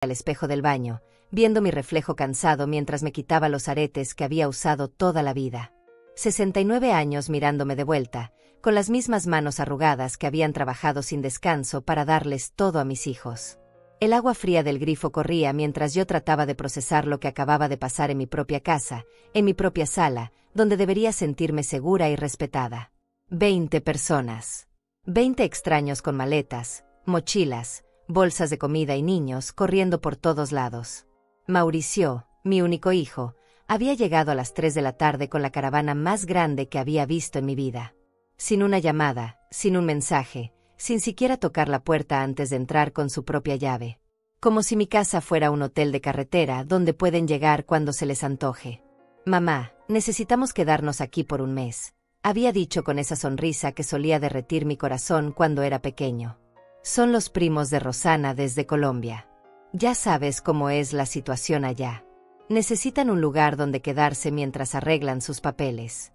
al espejo del baño, viendo mi reflejo cansado mientras me quitaba los aretes que había usado toda la vida. 69 años mirándome de vuelta, con las mismas manos arrugadas que habían trabajado sin descanso para darles todo a mis hijos. El agua fría del grifo corría mientras yo trataba de procesar lo que acababa de pasar en mi propia casa, en mi propia sala, donde debería sentirme segura y respetada. 20 personas. 20 extraños con maletas, mochilas, bolsas de comida y niños corriendo por todos lados. Mauricio, mi único hijo, había llegado a las 3 de la tarde con la caravana más grande que había visto en mi vida. Sin una llamada, sin un mensaje, sin siquiera tocar la puerta antes de entrar con su propia llave. Como si mi casa fuera un hotel de carretera donde pueden llegar cuando se les antoje. Mamá, necesitamos quedarnos aquí por un mes, había dicho con esa sonrisa que solía derretir mi corazón cuando era pequeño. Son los primos de Rosana desde Colombia. Ya sabes cómo es la situación allá. Necesitan un lugar donde quedarse mientras arreglan sus papeles.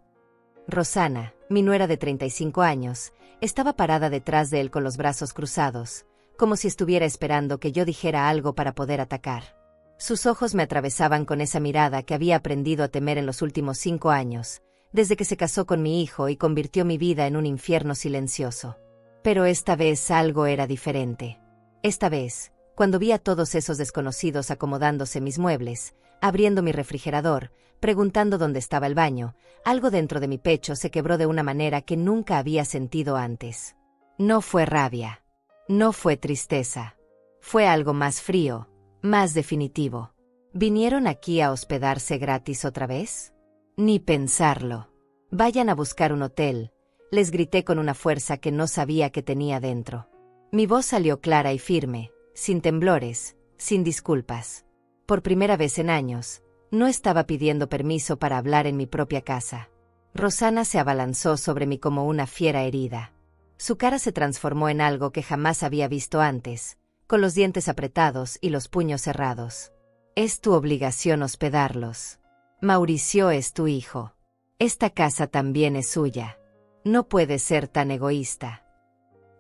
Rosana, mi nuera de 35 años, estaba parada detrás de él con los brazos cruzados, como si estuviera esperando que yo dijera algo para poder atacar. Sus ojos me atravesaban con esa mirada que había aprendido a temer en los últimos 5 años, desde que se casó con mi hijo y convirtió mi vida en un infierno silencioso. Pero esta vez algo era diferente. Esta vez, cuando vi a todos esos desconocidos acomodándose mis muebles, abriendo mi refrigerador, preguntando dónde estaba el baño, algo dentro de mi pecho se quebró de una manera que nunca había sentido antes. No fue rabia. No fue tristeza. Fue algo más frío, más definitivo. ¿Vinieron aquí a hospedarse gratis otra vez? Ni pensarlo. Vayan a buscar un hotel, les grité con una fuerza que no sabía que tenía dentro. Mi voz salió clara y firme, sin temblores, sin disculpas. Por primera vez en años, no estaba pidiendo permiso para hablar en mi propia casa. Rosana se abalanzó sobre mí como una fiera herida. Su cara se transformó en algo que jamás había visto antes, con los dientes apretados y los puños cerrados. Es tu obligación hospedarlos. Mauricio es tu hijo. Esta casa también es suya. No puedes ser tan egoísta.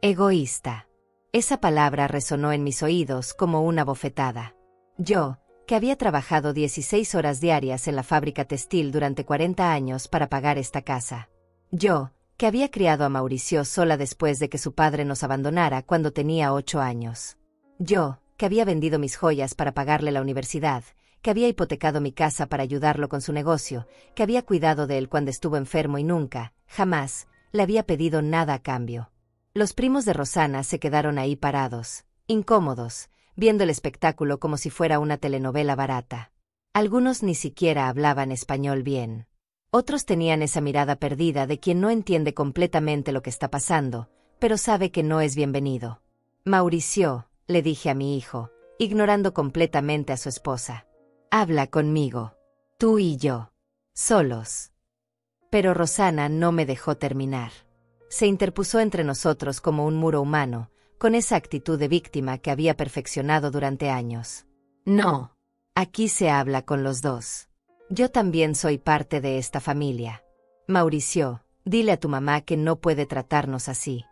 Egoísta. Esa palabra resonó en mis oídos como una bofetada. Yo, que había trabajado 16 horas diarias en la fábrica textil durante 40 años para pagar esta casa. Yo, que había criado a Mauricio sola después de que su padre nos abandonara cuando tenía 8 años. Yo, que había vendido mis joyas para pagarle la universidad, que había hipotecado mi casa para ayudarlo con su negocio, que había cuidado de él cuando estuvo enfermo y nunca, jamás, le había pedido nada a cambio. Los primos de Rosana se quedaron ahí parados, incómodos, viendo el espectáculo como si fuera una telenovela barata. Algunos ni siquiera hablaban español bien. Otros tenían esa mirada perdida de quien no entiende completamente lo que está pasando, pero sabe que no es bienvenido. Mauricio, le dije a mi hijo, ignorando completamente a su esposa. Habla conmigo. Tú y yo. Solos. Pero Rosana no me dejó terminar. Se interpuso entre nosotros como un muro humano, con esa actitud de víctima que había perfeccionado durante años. No. Aquí se habla con los dos. Yo también soy parte de esta familia. Mauricio, dile a tu mamá que no puede tratarnos así.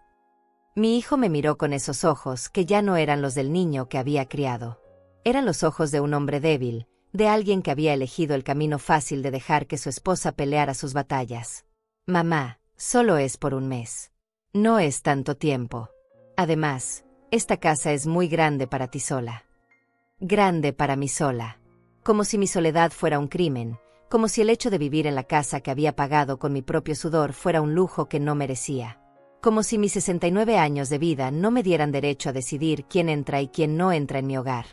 Mi hijo me miró con esos ojos que ya no eran los del niño que había criado. Eran los ojos de un hombre débil, de alguien que había elegido el camino fácil de dejar que su esposa peleara sus batallas. Mamá, solo es por un mes. No es tanto tiempo. Además, esta casa es muy grande para ti sola. Grande para mí sola. Como si mi soledad fuera un crimen, como si el hecho de vivir en la casa que había pagado con mi propio sudor fuera un lujo que no merecía. Como si mis 69 años de vida no me dieran derecho a decidir quién entra y quién no entra en mi hogar.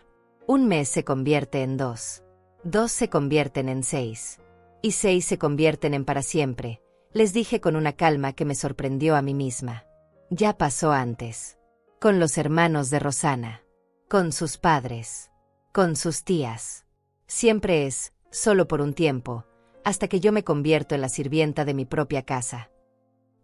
Un mes se convierte en 2. 2 se convierten en 6. Y 6 se convierten en para siempre, les dije con una calma que me sorprendió a mí misma. Ya pasó antes. Con los hermanos de Rosana. Con sus padres. Con sus tías. Siempre es, solo por un tiempo, hasta que yo me convierto en la sirvienta de mi propia casa.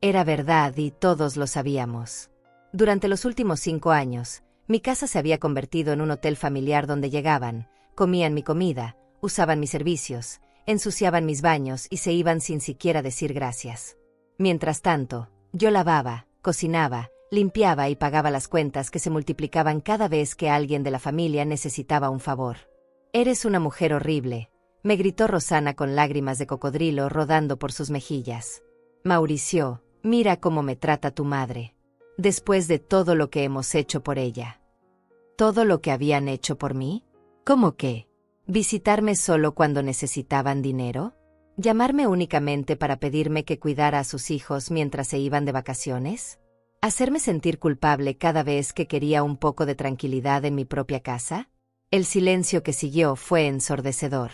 Era verdad y todos lo sabíamos. Durante los últimos 5 años, mi casa se había convertido en un hotel familiar donde llegaban, comían mi comida, usaban mis servicios, ensuciaban mis baños y se iban sin siquiera decir gracias. Mientras tanto, yo lavaba, cocinaba, Limpiaba y pagaba las cuentas que se multiplicaban cada vez que alguien de la familia necesitaba un favor. «Eres una mujer horrible», me gritó Rosana con lágrimas de cocodrilo rodando por sus mejillas. «Mauricio, mira cómo me trata tu madre. Después de todo lo que hemos hecho por ella». ¿Todo lo que habían hecho por mí? ¿Cómo qué? ¿Visitarme solo cuando necesitaban dinero? ¿Llamarme únicamente para pedirme que cuidara a sus hijos mientras se iban de vacaciones? ¿Hacerme sentir culpable cada vez que quería un poco de tranquilidad en mi propia casa? El silencio que siguió fue ensordecedor.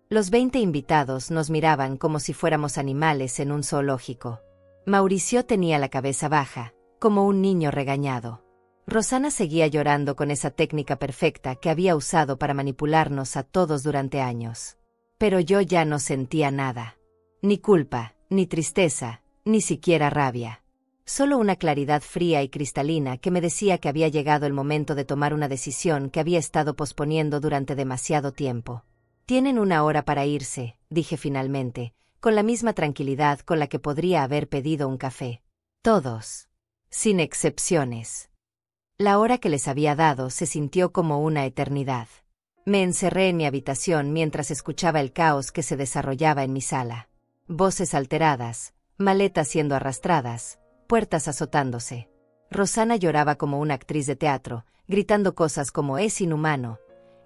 Los 20 invitados nos miraban como si fuéramos animales en un zoológico. Mauricio tenía la cabeza baja, como un niño regañado. Rosana seguía llorando con esa técnica perfecta que había usado para manipularnos a todos durante años. Pero yo ya no sentía nada. Ni culpa, ni tristeza, ni siquiera rabia. Solo una claridad fría y cristalina que me decía que había llegado el momento de tomar una decisión que había estado posponiendo durante demasiado tiempo. «Tienen 1 hora para irse», dije finalmente, con la misma tranquilidad con la que podría haber pedido un café. Todos. Sin excepciones. La hora que les había dado se sintió como una eternidad. Me encerré en mi habitación mientras escuchaba el caos que se desarrollaba en mi sala. Voces alteradas, maletas siendo arrastradas, puertas azotándose. Rosana lloraba como una actriz de teatro, gritando cosas como «es inhumano»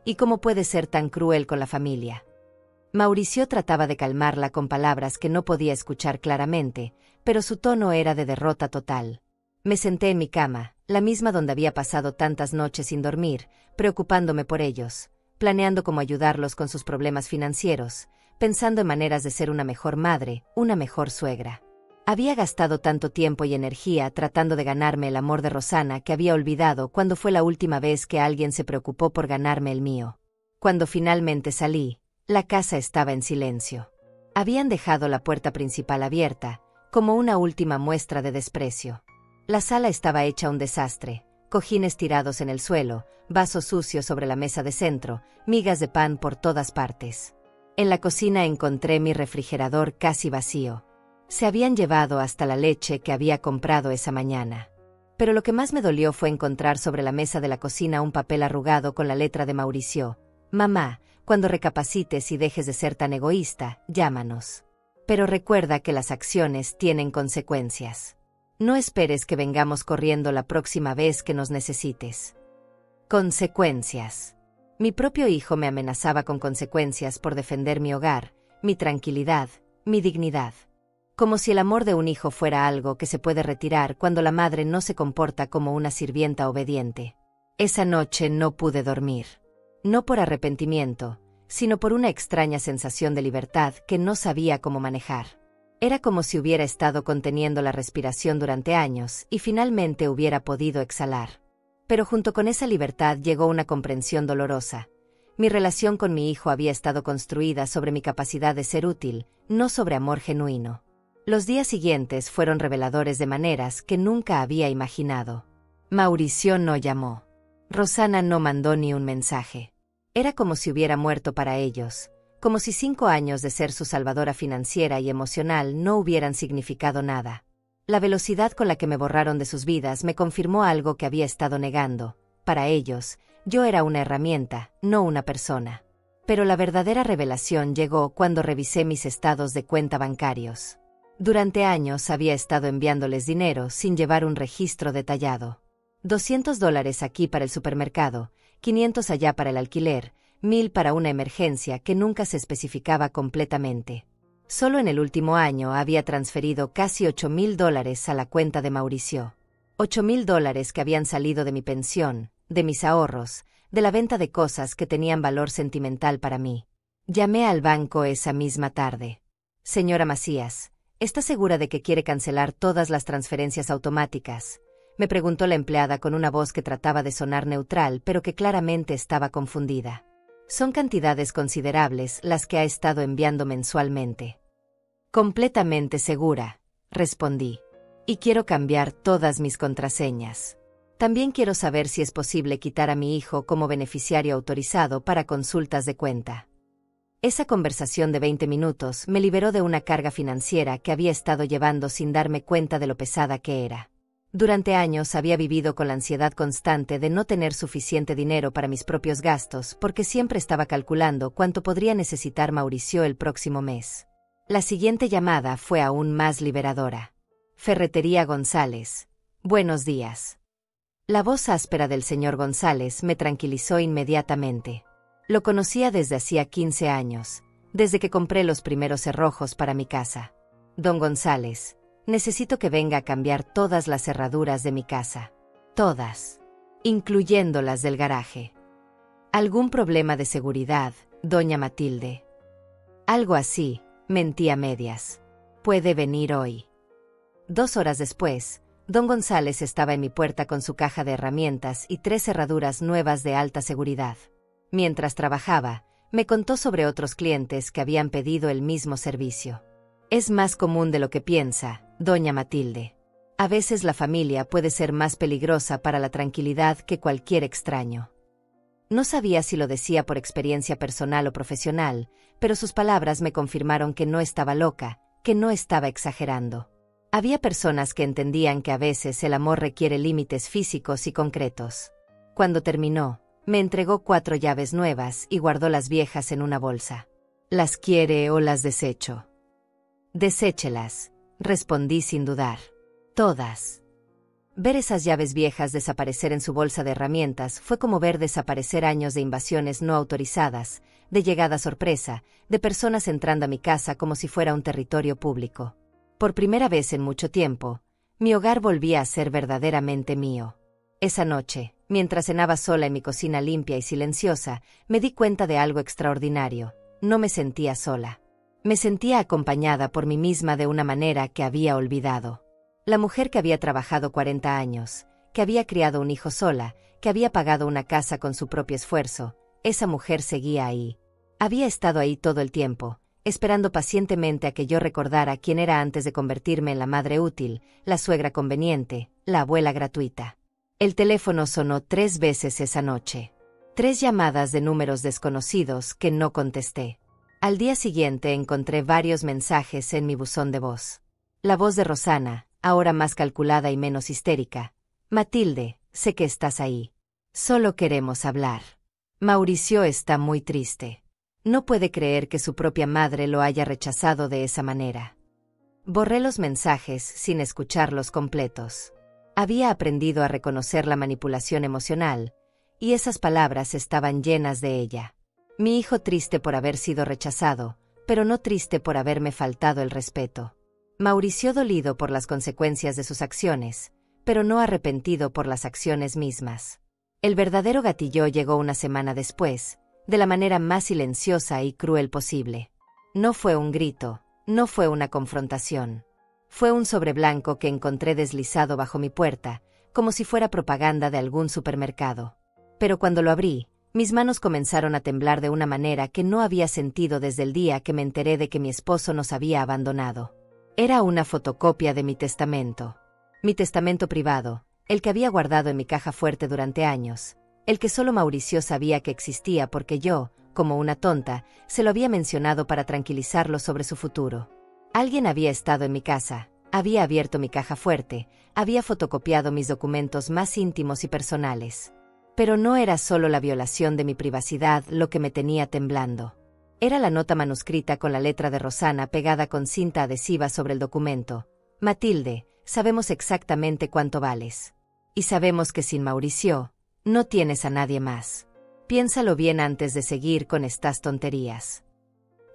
y «cómo puede ser tan cruel con la familia». Mauricio trataba de calmarla con palabras que no podía escuchar claramente, pero su tono era de derrota total. Me senté en mi cama, la misma donde había pasado tantas noches sin dormir, preocupándome por ellos, planeando cómo ayudarlos con sus problemas financieros, pensando en maneras de ser una mejor madre, una mejor suegra. Había gastado tanto tiempo y energía tratando de ganarme el amor de Rosana que había olvidado cuándo fue la última vez que alguien se preocupó por ganarme el mío. Cuando finalmente salí, la casa estaba en silencio. Habían dejado la puerta principal abierta, como una última muestra de desprecio. La sala estaba hecha un desastre, cojines tirados en el suelo, vasos sucios sobre la mesa de centro, migas de pan por todas partes. En la cocina encontré mi refrigerador casi vacío. Se habían llevado hasta la leche que había comprado esa mañana. Pero lo que más me dolió fue encontrar sobre la mesa de la cocina un papel arrugado con la letra de Mauricio. «Mamá, cuando recapacites y dejes de ser tan egoísta, llámanos. Pero recuerda que las acciones tienen consecuencias. No esperes que vengamos corriendo la próxima vez que nos necesites». Consecuencias. Mi propio hijo me amenazaba con consecuencias por defender mi hogar, mi tranquilidad, mi dignidad. Como si el amor de un hijo fuera algo que se puede retirar cuando la madre no se comporta como una sirvienta obediente. Esa noche no pude dormir. No por arrepentimiento, sino por una extraña sensación de libertad que no sabía cómo manejar. Era como si hubiera estado conteniendo la respiración durante años y finalmente hubiera podido exhalar. Pero junto con esa libertad llegó una comprensión dolorosa. Mi relación con mi hijo había estado construida sobre mi capacidad de ser útil, no sobre amor genuino. Los días siguientes fueron reveladores de maneras que nunca había imaginado. Mauricio no llamó. Rosana no mandó ni un mensaje. Era como si hubiera muerto para ellos, como si 5 años de ser su salvadora financiera y emocional no hubieran significado nada. La velocidad con la que me borraron de sus vidas me confirmó algo que había estado negando. Para ellos, yo era una herramienta, no una persona. Pero la verdadera revelación llegó cuando revisé mis estados de cuenta bancarios. Durante años había estado enviándoles dinero sin llevar un registro detallado. $200 aquí para el supermercado, 500 allá para el alquiler, 1000 para una emergencia que nunca se especificaba completamente. Solo en el último año había transferido casi $8000 a la cuenta de Mauricio. $8000 que habían salido de mi pensión, de mis ahorros, de la venta de cosas que tenían valor sentimental para mí. Llamé al banco esa misma tarde. «Señora Macías, ¿está segura de que quiere cancelar todas las transferencias automáticas?», me preguntó la empleada con una voz que trataba de sonar neutral pero que claramente estaba confundida. «Son cantidades considerables las que ha estado enviando mensualmente». «Completamente segura», respondí. «Y quiero cambiar todas mis contraseñas. También quiero saber si es posible quitar a mi hijo como beneficiario autorizado para consultas de cuenta». Esa conversación de 20 minutos me liberó de una carga financiera que había estado llevando sin darme cuenta de lo pesada que era. Durante años había vivido con la ansiedad constante de no tener suficiente dinero para mis propios gastos porque siempre estaba calculando cuánto podría necesitar Mauricio el próximo mes. La siguiente llamada fue aún más liberadora. Ferretería González. Buenos días. La voz áspera del señor González me tranquilizó inmediatamente. Lo conocía desde hacía 15 años, desde que compré los primeros cerrojos para mi casa. Don González, necesito que venga a cambiar todas las cerraduras de mi casa. Todas. Incluyendo las del garaje. ¿Algún problema de seguridad, doña Matilde? Algo así, mentí a medias. Puede venir hoy. 2 horas después, don González estaba en mi puerta con su caja de herramientas y 3 cerraduras nuevas de alta seguridad. Mientras trabajaba, me contó sobre otros clientes que habían pedido el mismo servicio. Es más común de lo que piensa, doña Matilde. A veces la familia puede ser más peligrosa para la tranquilidad que cualquier extraño. No sabía si lo decía por experiencia personal o profesional, pero sus palabras me confirmaron que no estaba loca, que no estaba exagerando. Había personas que entendían que a veces el amor requiere límites físicos y concretos. Cuando terminó, me entregó 4 llaves nuevas y guardó las viejas en una bolsa. ¿Las quiere o las desecho? Deséchelas, respondí sin dudar. Todas. Ver esas llaves viejas desaparecer en su bolsa de herramientas fue como ver desaparecer años de invasiones no autorizadas, de llegada sorpresa, de personas entrando a mi casa como si fuera un territorio público. Por primera vez en mucho tiempo, mi hogar volvía a ser verdaderamente mío. Esa noche, mientras cenaba sola en mi cocina limpia y silenciosa, me di cuenta de algo extraordinario. No me sentía sola. Me sentía acompañada por mí misma de una manera que había olvidado. La mujer que había trabajado 40 años, que había criado un hijo sola, que había pagado una casa con su propio esfuerzo, esa mujer seguía ahí. Había estado ahí todo el tiempo, esperando pacientemente a que yo recordara quién era antes de convertirme en la madre útil, la suegra conveniente, la abuela gratuita. El teléfono sonó 3 veces esa noche. 3 llamadas de números desconocidos que no contesté. Al día siguiente encontré varios mensajes en mi buzón de voz. La voz de Rosana, ahora más calculada y menos histérica. Matilde, sé que estás ahí. Solo queremos hablar. Mauricio está muy triste. No puede creer que su propia madre lo haya rechazado de esa manera. Borré los mensajes sin escucharlos completos. Había aprendido a reconocer la manipulación emocional, y esas palabras estaban llenas de ella. Mi hijo triste por haber sido rechazado, pero no triste por haberme faltado el respeto. Mauricio dolido por las consecuencias de sus acciones, pero no arrepentido por las acciones mismas. El verdadero gatillo llegó una semana después, de la manera más silenciosa y cruel posible. No fue un grito, no fue una confrontación. Fue un sobre blanco que encontré deslizado bajo mi puerta, como si fuera propaganda de algún supermercado. Pero cuando lo abrí, mis manos comenzaron a temblar de una manera que no había sentido desde el día que me enteré de que mi esposo nos había abandonado. Era una fotocopia de mi testamento. Mi testamento privado, el que había guardado en mi caja fuerte durante años, el que solo Mauricio sabía que existía porque yo, como una tonta, se lo había mencionado para tranquilizarlo sobre su futuro. Alguien había estado en mi casa, había abierto mi caja fuerte, había fotocopiado mis documentos más íntimos y personales. Pero no era solo la violación de mi privacidad lo que me tenía temblando. Era la nota manuscrita con la letra de Rosana pegada con cinta adhesiva sobre el documento. Matilde, sabemos exactamente cuánto vales. Y sabemos que sin Mauricio, no tienes a nadie más. Piénsalo bien antes de seguir con estas tonterías.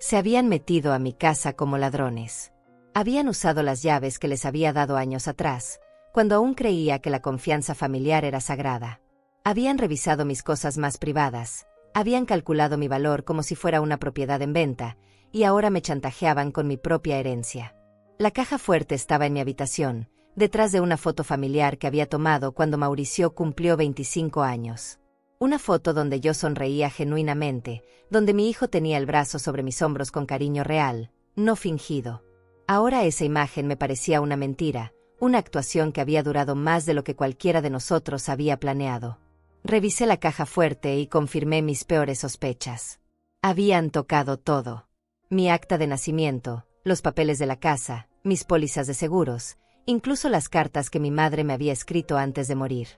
Se habían metido a mi casa como ladrones. Habían usado las llaves que les había dado años atrás, cuando aún creía que la confianza familiar era sagrada. Habían revisado mis cosas más privadas, habían calculado mi valor como si fuera una propiedad en venta, y ahora me chantajeaban con mi propia herencia. La caja fuerte estaba en mi habitación, detrás de una foto familiar que había tomado cuando Mauricio cumplió 25 años. Una foto donde yo sonreía genuinamente, donde mi hijo tenía el brazo sobre mis hombros con cariño real, no fingido. Ahora esa imagen me parecía una mentira, una actuación que había durado más de lo que cualquiera de nosotros había planeado. Revisé la caja fuerte y confirmé mis peores sospechas. Habían tocado todo. Mi acta de nacimiento, los papeles de la casa, mis pólizas de seguros, incluso las cartas que mi madre me había escrito antes de morir.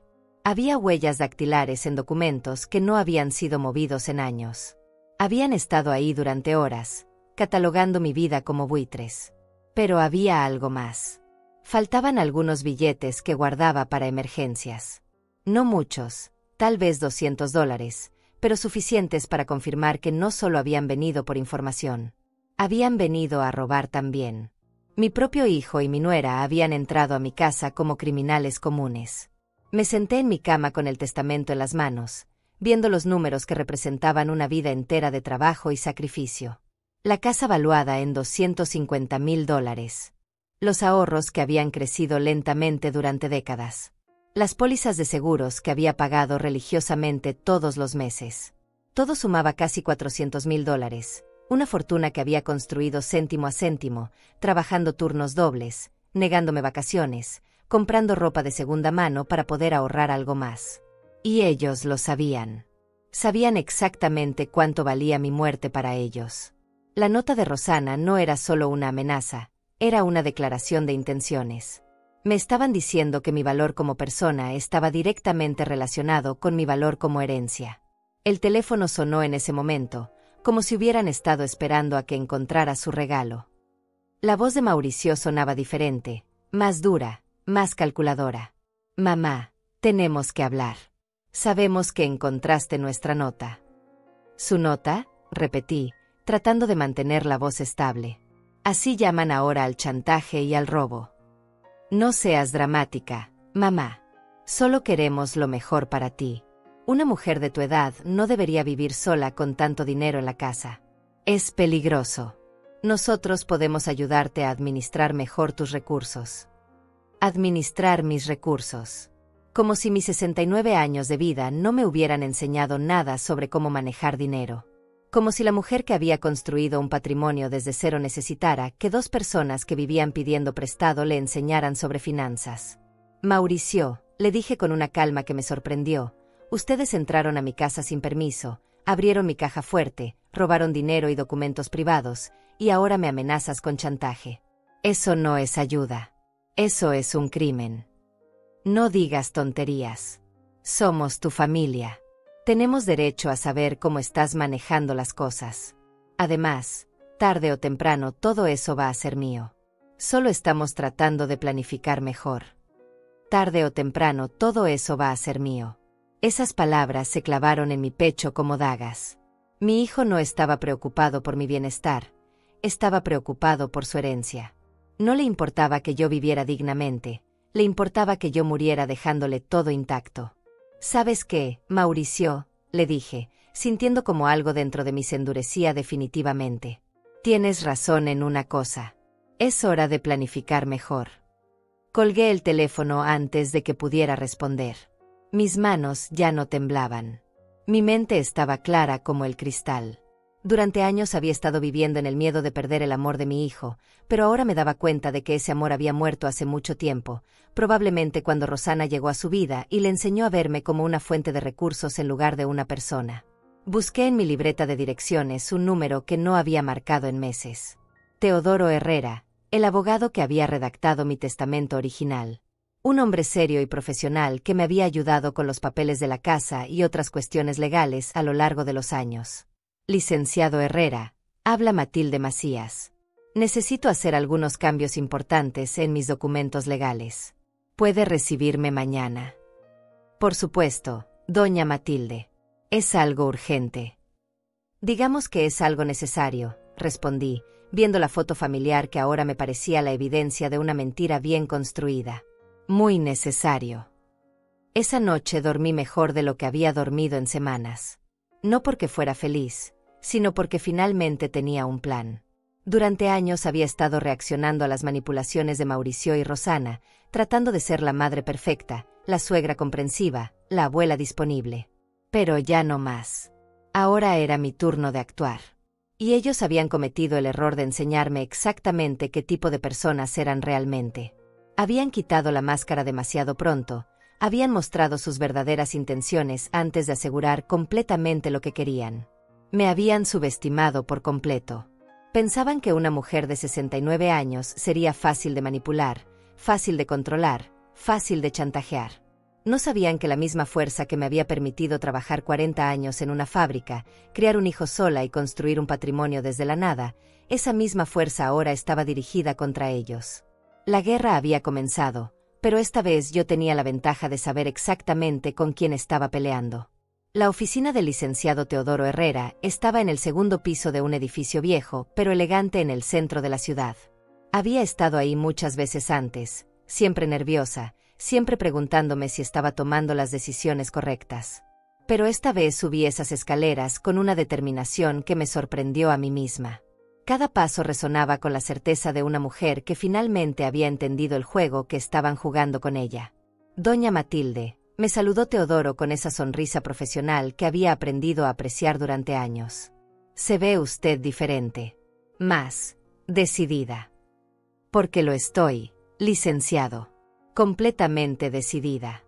Había huellas dactilares en documentos que no habían sido movidos en años. Habían estado ahí durante horas, catalogando mi vida como buitres. Pero había algo más. Faltaban algunos billetes que guardaba para emergencias. No muchos, tal vez $200, pero suficientes para confirmar que no solo habían venido por información. Habían venido a robar también. Mi propio hijo y mi nuera habían entrado a mi casa como criminales comunes. Me senté en mi cama con el testamento en las manos, viendo los números que representaban una vida entera de trabajo y sacrificio. La casa valuada en $250,000. Los ahorros que habían crecido lentamente durante décadas. Las pólizas de seguros que había pagado religiosamente todos los meses. Todo sumaba casi $400,000, una fortuna que había construido céntimo a céntimo, trabajando turnos dobles, negándome vacaciones, comprando ropa de segunda mano para poder ahorrar algo más. Y ellos lo sabían. Sabían exactamente cuánto valía mi muerte para ellos. La nota de Rosana no era solo una amenaza, era una declaración de intenciones. Me estaban diciendo que mi valor como persona estaba directamente relacionado con mi valor como herencia. El teléfono sonó en ese momento, como si hubieran estado esperando a que encontrara su regalo. La voz de Mauricio sonaba diferente, más dura, más calculadora. Mamá, tenemos que hablar. Sabemos que encontraste nuestra nota. ¿Su nota?, repetí, tratando de mantener la voz estable. Así llaman ahora al chantaje y al robo. No seas dramática, mamá. Solo queremos lo mejor para ti. Una mujer de tu edad no debería vivir sola con tanto dinero en la casa. Es peligroso. Nosotros podemos ayudarte a administrar mejor tus recursos. Administrar mis recursos. Como si mis 69 años de vida no me hubieran enseñado nada sobre cómo manejar dinero. Como si la mujer que había construido un patrimonio desde cero necesitara que dos personas que vivían pidiendo prestado le enseñaran sobre finanzas. Mauricio, le dije con una calma que me sorprendió, ustedes entraron a mi casa sin permiso, abrieron mi caja fuerte, robaron dinero y documentos privados, y ahora me amenazas con chantaje. Eso no es ayuda. Eso es un crimen. No digas tonterías. Somos tu familia. Tenemos derecho a saber cómo estás manejando las cosas. Además, tarde o temprano todo eso va a ser mío. Solo estamos tratando de planificar mejor. Tarde o temprano todo eso va a ser mío. Esas palabras se clavaron en mi pecho como dagas. Mi hijo no estaba preocupado por mi bienestar, estaba preocupado por su herencia. No le importaba que yo viviera dignamente, le importaba que yo muriera dejándole todo intacto. ¿Sabes qué, Mauricio?, le dije, sintiendo como algo dentro de mí se endurecía definitivamente. Tienes razón en una cosa. Es hora de planificar mejor. Colgué el teléfono antes de que pudiera responder. Mis manos ya no temblaban. Mi mente estaba clara como el cristal. Durante años había estado viviendo en el miedo de perder el amor de mi hijo, pero ahora me daba cuenta de que ese amor había muerto hace mucho tiempo, probablemente cuando Rosana llegó a su vida y le enseñó a verme como una fuente de recursos en lugar de una persona. Busqué en mi libreta de direcciones un número que no había marcado en meses. Teodoro Herrera, el abogado que había redactado mi testamento original. Un hombre serio y profesional que me había ayudado con los papeles de la casa y otras cuestiones legales a lo largo de los años. Licenciado Herrera, habla Matilde Macías. Necesito hacer algunos cambios importantes en mis documentos legales. ¿Puede recibirme mañana? Por supuesto, doña Matilde. Es algo urgente. Digamos que es algo necesario, respondí, viendo la foto familiar que ahora me parecía la evidencia de una mentira bien construida. Muy necesario. Esa noche dormí mejor de lo que había dormido en semanas. No porque fuera feliz, sino porque finalmente tenía un plan. Durante años había estado reaccionando a las manipulaciones de Mauricio y Rosana, tratando de ser la madre perfecta, la suegra comprensiva, la abuela disponible. Pero ya no más. Ahora era mi turno de actuar. Y ellos habían cometido el error de enseñarme exactamente qué tipo de personas eran realmente. Habían quitado la máscara demasiado pronto, habían mostrado sus verdaderas intenciones antes de asegurar completamente lo que querían. Me habían subestimado por completo. Pensaban que una mujer de 69 años sería fácil de manipular, fácil de controlar, fácil de chantajear. No sabían que la misma fuerza que me había permitido trabajar 40 años en una fábrica, criar un hijo sola y construir un patrimonio desde la nada, esa misma fuerza ahora estaba dirigida contra ellos. La guerra había comenzado, pero esta vez yo tenía la ventaja de saber exactamente con quién estaba peleando. La oficina del licenciado Teodoro Herrera estaba en el segundo piso de un edificio viejo, pero elegante en el centro de la ciudad. Había estado ahí muchas veces antes, siempre nerviosa, siempre preguntándome si estaba tomando las decisiones correctas. Pero esta vez subí esas escaleras con una determinación que me sorprendió a mí misma. Cada paso resonaba con la certeza de una mujer que finalmente había entendido el juego que estaban jugando con ella. Doña Matilde, me saludó Teodoro con esa sonrisa profesional que había aprendido a apreciar durante años. Se ve usted diferente. Más decidida. Porque lo estoy, licenciado. Completamente decidida.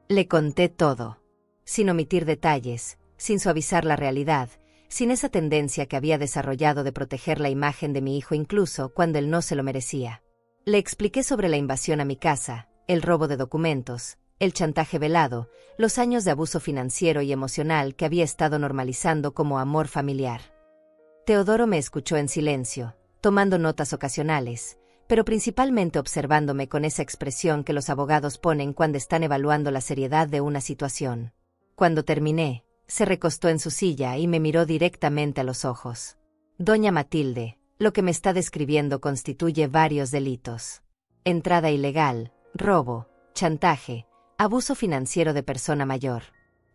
Le conté todo. Sin omitir detalles, sin suavizar la realidad, sin esa tendencia que había desarrollado de proteger la imagen de mi hijo incluso cuando él no se lo merecía. Le expliqué sobre la invasión a mi casa, el robo de documentos, el chantaje velado, los años de abuso financiero y emocional que había estado normalizando como amor familiar. Teodoro me escuchó en silencio, tomando notas ocasionales, pero principalmente observándome con esa expresión que los abogados ponen cuando están evaluando la seriedad de una situación. Cuando terminé, se recostó en su silla y me miró directamente a los ojos. Doña Matilde, lo que me está describiendo constituye varios delitos. Entrada ilegal, robo, chantaje, abuso financiero de persona mayor.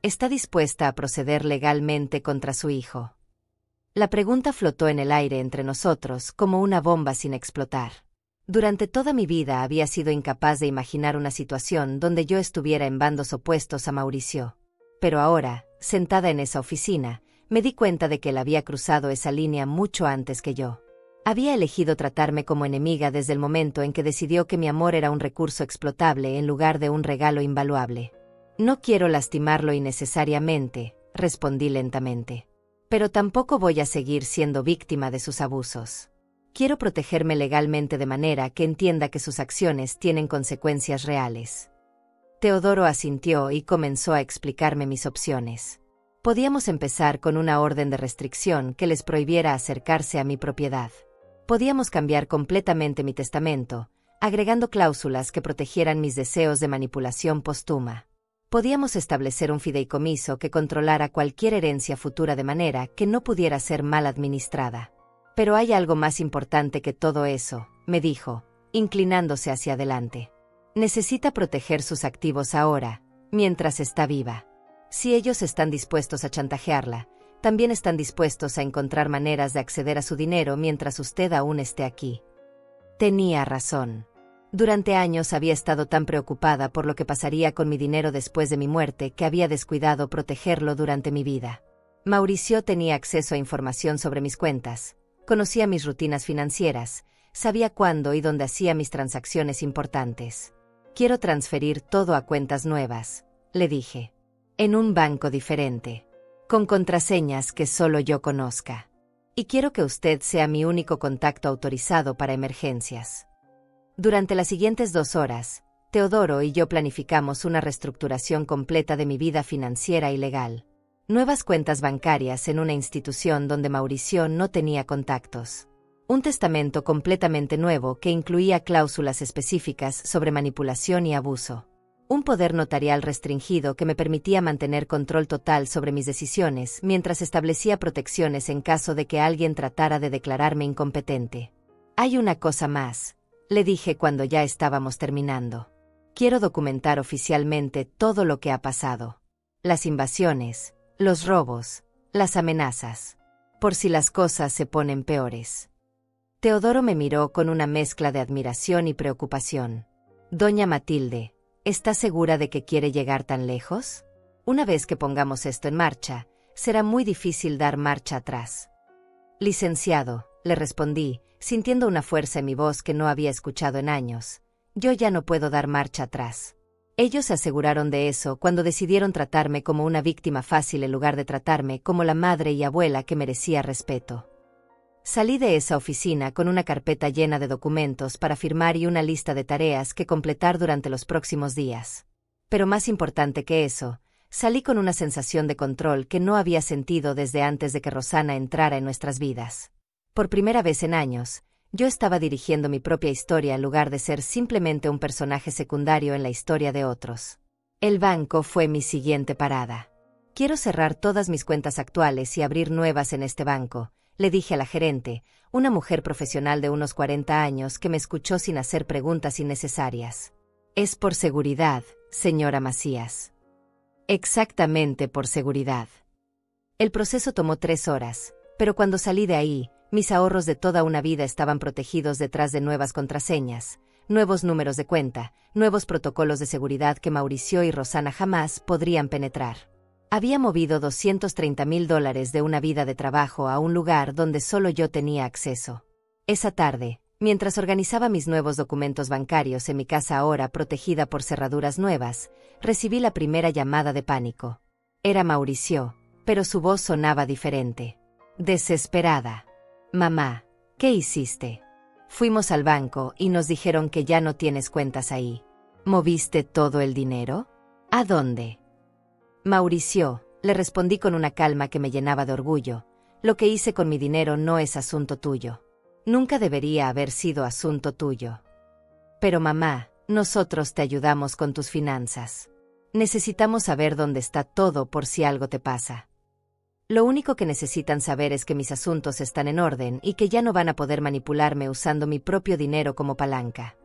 ¿Está dispuesta a proceder legalmente contra su hijo? La pregunta flotó en el aire entre nosotros como una bomba sin explotar. Durante toda mi vida había sido incapaz de imaginar una situación donde yo estuviera en bandos opuestos a Mauricio. Pero ahora, sentada en esa oficina, me di cuenta de que él había cruzado esa línea mucho antes que yo. Había elegido tratarme como enemiga desde el momento en que decidió que mi amor era un recurso explotable en lugar de un regalo invaluable. No quiero lastimarlo innecesariamente, respondí lentamente. Pero tampoco voy a seguir siendo víctima de sus abusos. Quiero protegerme legalmente de manera que entienda que sus acciones tienen consecuencias reales. Teodoro asintió y comenzó a explicarme mis opciones. Podíamos empezar con una orden de restricción que les prohibiera acercarse a mi propiedad. Podíamos cambiar completamente mi testamento, agregando cláusulas que protegieran mis deseos de manipulación póstuma. Podíamos establecer un fideicomiso que controlara cualquier herencia futura de manera que no pudiera ser mal administrada. Pero hay algo más importante que todo eso, me dijo, inclinándose hacia adelante. Necesita proteger sus activos ahora, mientras está viva. Si ellos están dispuestos a chantajearla, también están dispuestos a encontrar maneras de acceder a su dinero mientras usted aún esté aquí. Tenía razón. Durante años había estado tan preocupada por lo que pasaría con mi dinero después de mi muerte que había descuidado protegerlo durante mi vida. Mauricio tenía acceso a información sobre mis cuentas, conocía mis rutinas financieras, sabía cuándo y dónde hacía mis transacciones importantes. Quiero transferir todo a cuentas nuevas, le dije. En un banco diferente. Con contraseñas que solo yo conozca. Y quiero que usted sea mi único contacto autorizado para emergencias. Durante las siguientes 2 horas, Teodoro y yo planificamos una reestructuración completa de mi vida financiera y legal. Nuevas cuentas bancarias en una institución donde Mauricio no tenía contactos. Un testamento completamente nuevo que incluía cláusulas específicas sobre manipulación y abuso. Un poder notarial restringido que me permitía mantener control total sobre mis decisiones mientras establecía protecciones en caso de que alguien tratara de declararme incompetente. Hay una cosa más, le dije cuando ya estábamos terminando. Quiero documentar oficialmente todo lo que ha pasado. Las invasiones, los robos, las amenazas. Por si las cosas se ponen peores. Teodoro me miró con una mezcla de admiración y preocupación. Doña Matilde, ¿está segura de que quiere llegar tan lejos? Una vez que pongamos esto en marcha, será muy difícil dar marcha atrás. Licenciado, le respondí, sintiendo una fuerza en mi voz que no había escuchado en años. Yo ya no puedo dar marcha atrás. Ellos se aseguraron de eso cuando decidieron tratarme como una víctima fácil en lugar de tratarme como la madre y abuela que merecía respeto. Salí de esa oficina con una carpeta llena de documentos para firmar y una lista de tareas que completar durante los próximos días. Pero más importante que eso, salí con una sensación de control que no había sentido desde antes de que Rosanna entrara en nuestras vidas. Por primera vez en años, yo estaba dirigiendo mi propia historia en lugar de ser simplemente un personaje secundario en la historia de otros. El banco fue mi siguiente parada. Quiero cerrar todas mis cuentas actuales y abrir nuevas en este banco, le dije a la gerente, una mujer profesional de unos 40 años que me escuchó sin hacer preguntas innecesarias. Es por seguridad, señora Macías. Exactamente por seguridad. El proceso tomó 3 horas, pero cuando salí de ahí, mis ahorros de toda una vida estaban protegidos detrás de nuevas contraseñas, nuevos números de cuenta, nuevos protocolos de seguridad que Mauricio y Rosanna jamás podrían penetrar. Había movido $230,000 de una vida de trabajo a un lugar donde solo yo tenía acceso. Esa tarde, mientras organizaba mis nuevos documentos bancarios en mi casa ahora protegida por cerraduras nuevas, recibí la primera llamada de pánico. Era Mauricio, pero su voz sonaba diferente. Desesperada. Mamá, ¿qué hiciste? Fuimos al banco y nos dijeron que ya no tienes cuentas ahí. ¿Moviste todo el dinero? ¿A dónde? Mauricio, le respondí con una calma que me llenaba de orgullo. Lo que hice con mi dinero no es asunto tuyo. Nunca debería haber sido asunto tuyo. Pero mamá, nosotros te ayudamos con tus finanzas. Necesitamos saber dónde está todo por si algo te pasa. Lo único que necesitan saber es que mis asuntos están en orden y que ya no van a poder manipularme usando mi propio dinero como palanca.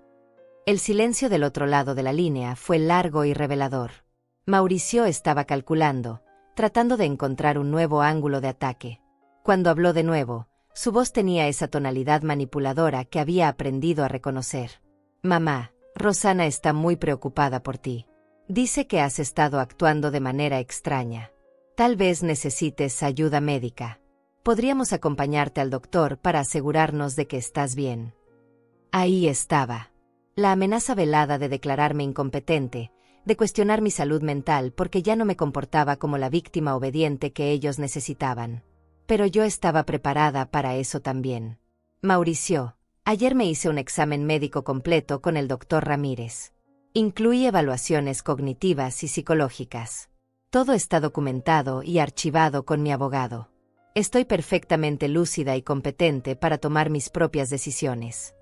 El silencio del otro lado de la línea fue largo y revelador. Mauricio estaba calculando, tratando de encontrar un nuevo ángulo de ataque. Cuando habló de nuevo, su voz tenía esa tonalidad manipuladora que había aprendido a reconocer. Mamá, Rosanna está muy preocupada por ti. Dice que has estado actuando de manera extraña. Tal vez necesites ayuda médica. Podríamos acompañarte al doctor para asegurarnos de que estás bien. Ahí estaba. La amenaza velada de declararme incompetente, de cuestionar mi salud mental porque ya no me comportaba como la víctima obediente que ellos necesitaban. Pero yo estaba preparada para eso también. Mauricio, ayer me hice un examen médico completo con el doctor Ramírez. Incluí evaluaciones cognitivas y psicológicas. Todo está documentado y archivado con mi abogado. Estoy perfectamente lúcida y competente para tomar mis propias decisiones.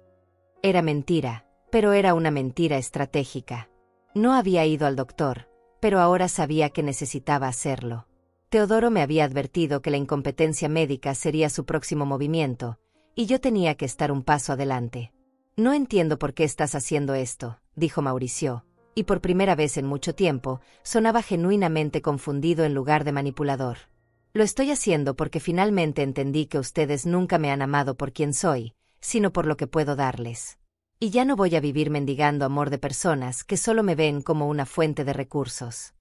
Era mentira, pero era una mentira estratégica. No había ido al doctor, pero ahora sabía que necesitaba hacerlo. Teodoro me había advertido que la incompetencia médica sería su próximo movimiento, y yo tenía que estar un paso adelante. No entiendo por qué estás haciendo esto, dijo Mauricio, y por primera vez en mucho tiempo, sonaba genuinamente confundido en lugar de manipulador. Lo estoy haciendo porque finalmente entendí que ustedes nunca me han amado por quien soy, sino por lo que puedo darles. Y ya no voy a vivir mendigando amor de personas que solo me ven como una fuente de recursos.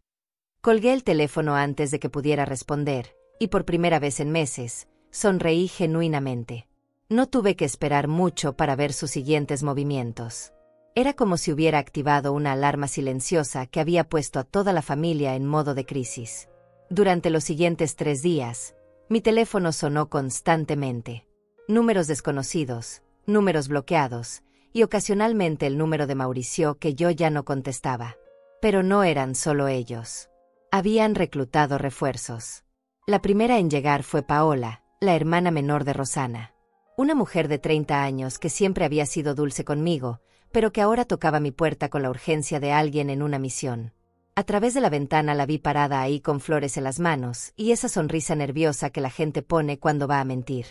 Colgué el teléfono antes de que pudiera responder, y por primera vez en meses, sonreí genuinamente. No tuve que esperar mucho para ver sus siguientes movimientos. Era como si hubiera activado una alarma silenciosa que había puesto a toda la familia en modo de crisis. Durante los siguientes 3 días, mi teléfono sonó constantemente. Números desconocidos, números bloqueados, y ocasionalmente el número de Mauricio que yo ya no contestaba. Pero no eran solo ellos. Habían reclutado refuerzos. La primera en llegar fue Paola, la hermana menor de Rosanna. Una mujer de 30 años que siempre había sido dulce conmigo, pero que ahora tocaba mi puerta con la urgencia de alguien en una misión. A través de la ventana la vi parada ahí con flores en las manos y esa sonrisa nerviosa que la gente pone cuando va a mentir.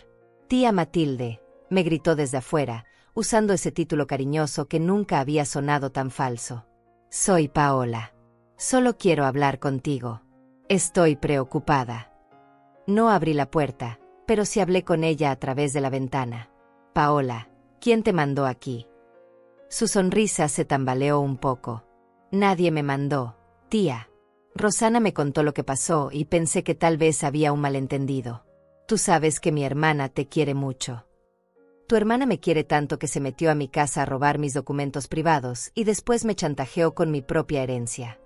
«Tía Matilde», me gritó desde afuera, usando ese título cariñoso que nunca había sonado tan falso. «Soy Paola. Solo quiero hablar contigo. Estoy preocupada». No abrí la puerta, pero sí hablé con ella a través de la ventana. «Paola, ¿quién te mandó aquí?» Su sonrisa se tambaleó un poco. «Nadie me mandó, tía. Rosanna me contó lo que pasó y pensé que tal vez había un malentendido. Tú sabes que mi hermana te quiere mucho. Tu hermana me quiere tanto que se metió a mi casa a robar mis documentos privados y después me chantajeó con mi propia herencia».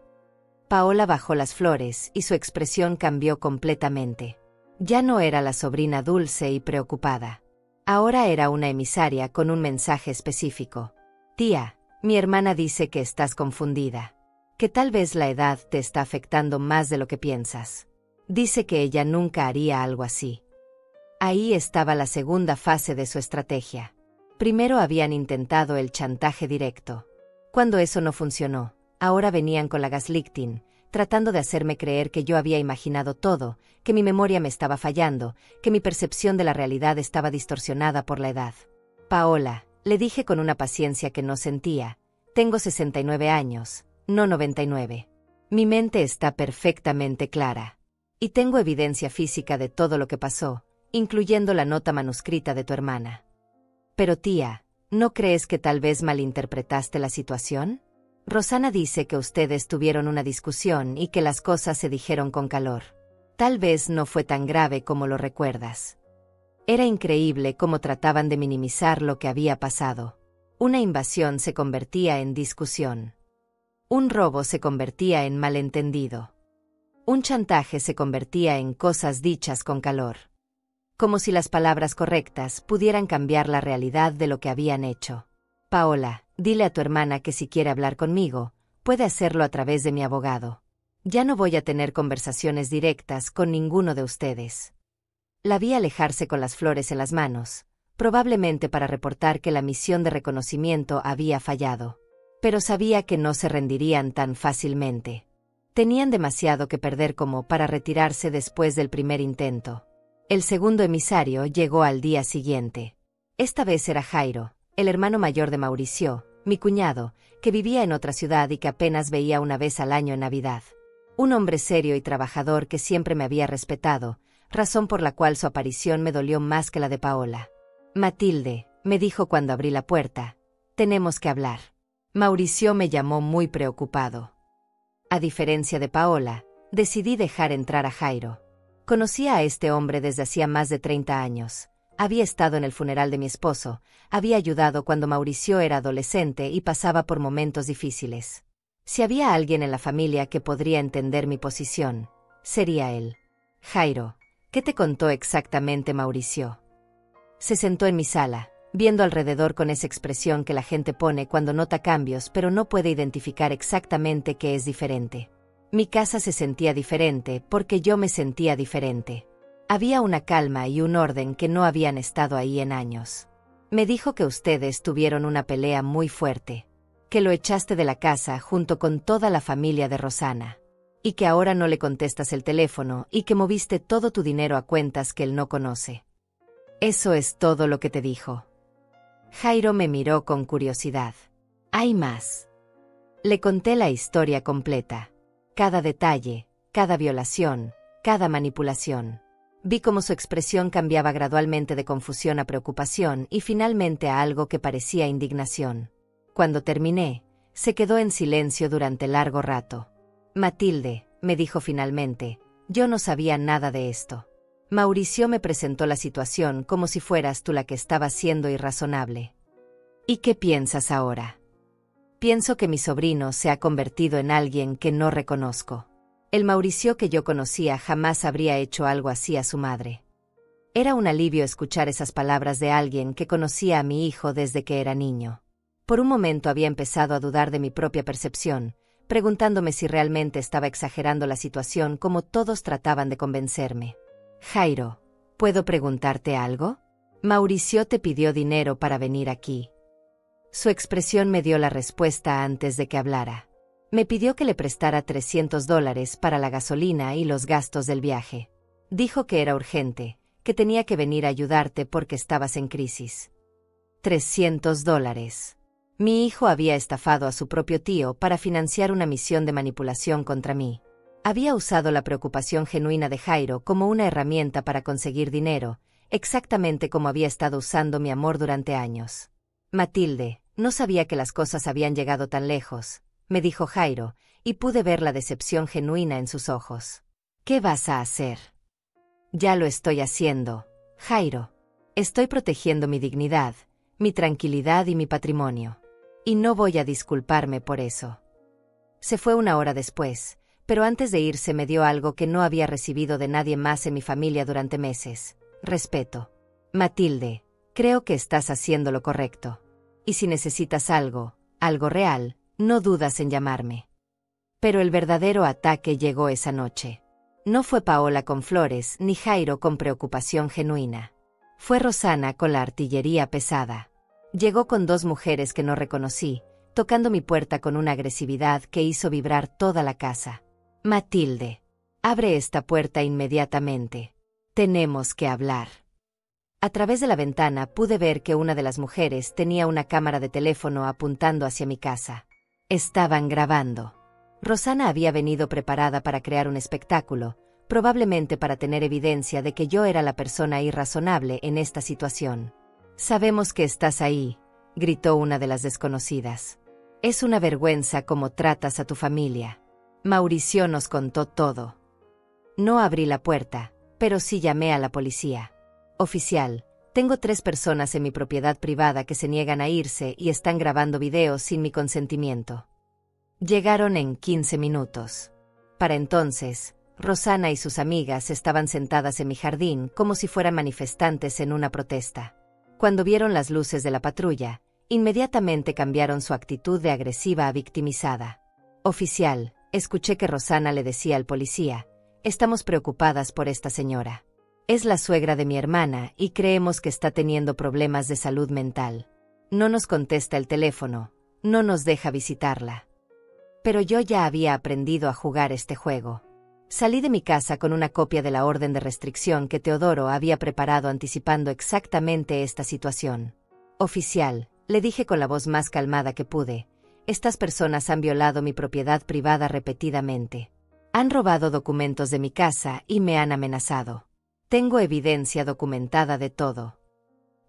Paola bajó las flores y su expresión cambió completamente. Ya no era la sobrina dulce y preocupada. Ahora era una emisaria con un mensaje específico. Tía, mi hermana dice que estás confundida. Que tal vez la edad te está afectando más de lo que piensas. Dice que ella nunca haría algo así. Ahí estaba la segunda fase de su estrategia. Primero habían intentado el chantaje directo. Cuando eso no funcionó, ahora venían con la gaslighting, tratando de hacerme creer que yo había imaginado todo, que mi memoria me estaba fallando, que mi percepción de la realidad estaba distorsionada por la edad. Paola, le dije con una paciencia que no sentía, tengo 69 años, no 99. Mi mente está perfectamente clara. Y tengo evidencia física de todo lo que pasó, incluyendo la nota manuscrita de tu hermana. Pero tía, ¿no crees que tal vez malinterpretaste la situación? Rosana dice que ustedes tuvieron una discusión y que las cosas se dijeron con calor. Tal vez no fue tan grave como lo recuerdas. Era increíble cómo trataban de minimizar lo que había pasado. Una invasión se convertía en discusión. Un robo se convertía en malentendido. Un chantaje se convertía en cosas dichas con calor. Como si las palabras correctas pudieran cambiar la realidad de lo que habían hecho. Paola, dile a tu hermana que si quiere hablar conmigo, puede hacerlo a través de mi abogado. Ya no voy a tener conversaciones directas con ninguno de ustedes. La vi alejarse con las flores en las manos, probablemente para reportar que la misión de reconocimiento había fallado. Pero sabía que no se rendirían tan fácilmente. Tenían demasiado que perder como para retirarse después del primer intento. El segundo emisario llegó al día siguiente. Esta vez era Jairo, el hermano mayor de Mauricio, mi cuñado, que vivía en otra ciudad y que apenas veía una vez al año en Navidad. Un hombre serio y trabajador que siempre me había respetado, razón por la cual su aparición me dolió más que la de Paola. Matilde, me dijo cuando abrí la puerta, tenemos que hablar. Mauricio me llamó muy preocupado. A diferencia de Paola, decidí dejar entrar a Jairo. Conocía a este hombre desde hacía más de 30 años. Había estado en el funeral de mi esposo, había ayudado cuando Mauricio era adolescente y pasaba por momentos difíciles. Si había alguien en la familia que podría entender mi posición, sería él. Jairo, ¿qué te contó exactamente Mauricio? Se sentó en mi sala, viendo alrededor con esa expresión que la gente pone cuando nota cambios pero no puede identificar exactamente qué es diferente. Mi casa se sentía diferente porque yo me sentía diferente. Había una calma y un orden que no habían estado ahí en años. Me dijo que ustedes tuvieron una pelea muy fuerte, que lo echaste de la casa junto con toda la familia de Rosana, y que ahora no le contestas el teléfono y que moviste todo tu dinero a cuentas que él no conoce. Eso es todo lo que te dijo. Jairo me miró con curiosidad. ¿Hay más? Le conté la historia completa. Cada detalle, cada violación, cada manipulación. Vi cómo su expresión cambiaba gradualmente de confusión a preocupación y finalmente a algo que parecía indignación. Cuando terminé, se quedó en silencio durante largo rato. Matilde, me dijo finalmente, yo no sabía nada de esto. Mauricio me presentó la situación como si fueras tú la que estaba siendo irrazonable. ¿Y qué piensas ahora? Pienso que mi sobrino se ha convertido en alguien que no reconozco. El Mauricio que yo conocía jamás habría hecho algo así a su madre. Era un alivio escuchar esas palabras de alguien que conocía a mi hijo desde que era niño. Por un momento había empezado a dudar de mi propia percepción, preguntándome si realmente estaba exagerando la situación como todos trataban de convencerme. Jairo, ¿puedo preguntarte algo? Mauricio te pidió dinero para venir aquí. Su expresión me dio la respuesta antes de que hablara. Me pidió que le prestara $300 para la gasolina y los gastos del viaje. Dijo que era urgente, que tenía que venir a ayudarte porque estabas en crisis. $300. Mi hijo había estafado a su propio tío para financiar una misión de manipulación contra mí. Había usado la preocupación genuina de Jairo como una herramienta para conseguir dinero, exactamente como había estado usando mi amor durante años. Matilde, no sabía que las cosas habían llegado tan lejos, me dijo Jairo, y pude ver la decepción genuina en sus ojos. ¿Qué vas a hacer? Ya lo estoy haciendo, Jairo. Estoy protegiendo mi dignidad, mi tranquilidad y mi patrimonio. Y no voy a disculparme por eso. Se fue una hora después, pero antes de irse me dio algo que no había recibido de nadie más en mi familia durante meses: respeto. Matilde, Creo que estás haciendo lo correcto. Y si necesitas algo real, no dudas en llamarme. Pero el verdadero ataque llegó esa noche. No fue Paola con flores, ni Jairo con preocupación genuina. Fue Rosana con la artillería pesada. Llegó con 2 mujeres que no reconocí, tocando mi puerta con una agresividad que hizo vibrar toda la casa. Matilde, abre esta puerta inmediatamente. Tenemos que hablar. A través de la ventana pude ver que una de las mujeres tenía una cámara de teléfono apuntando hacia mi casa. Estaban grabando. Rosana había venido preparada para crear un espectáculo, probablemente para tener evidencia de que yo era la persona irrazonable en esta situación. «Sabemos que estás ahí», gritó una de las desconocidas. «Es una vergüenza cómo tratas a tu familia. Mauricio nos contó todo». No abrí la puerta, pero sí llamé a la policía. «Oficial, tengo 3 personas en mi propiedad privada que se niegan a irse y están grabando videos sin mi consentimiento». Llegaron en 15 minutos. Para entonces, Rosana y sus amigas estaban sentadas en mi jardín como si fueran manifestantes en una protesta. Cuando vieron las luces de la patrulla, inmediatamente cambiaron su actitud de agresiva a victimizada. «Oficial», escuché que Rosana le decía al policía, «estamos preocupadas por esta señora. Es la suegra de mi hermana y creemos que está teniendo problemas de salud mental. No nos contesta el teléfono, no nos deja visitarla». Pero yo ya había aprendido a jugar este juego. Salí de mi casa con una copia de la orden de restricción que Teodoro había preparado anticipando exactamente esta situación. «Oficial», le dije con la voz más calmada que pude, «estas personas han violado mi propiedad privada repetidamente. Han robado documentos de mi casa y me han amenazado. Tengo evidencia documentada de todo».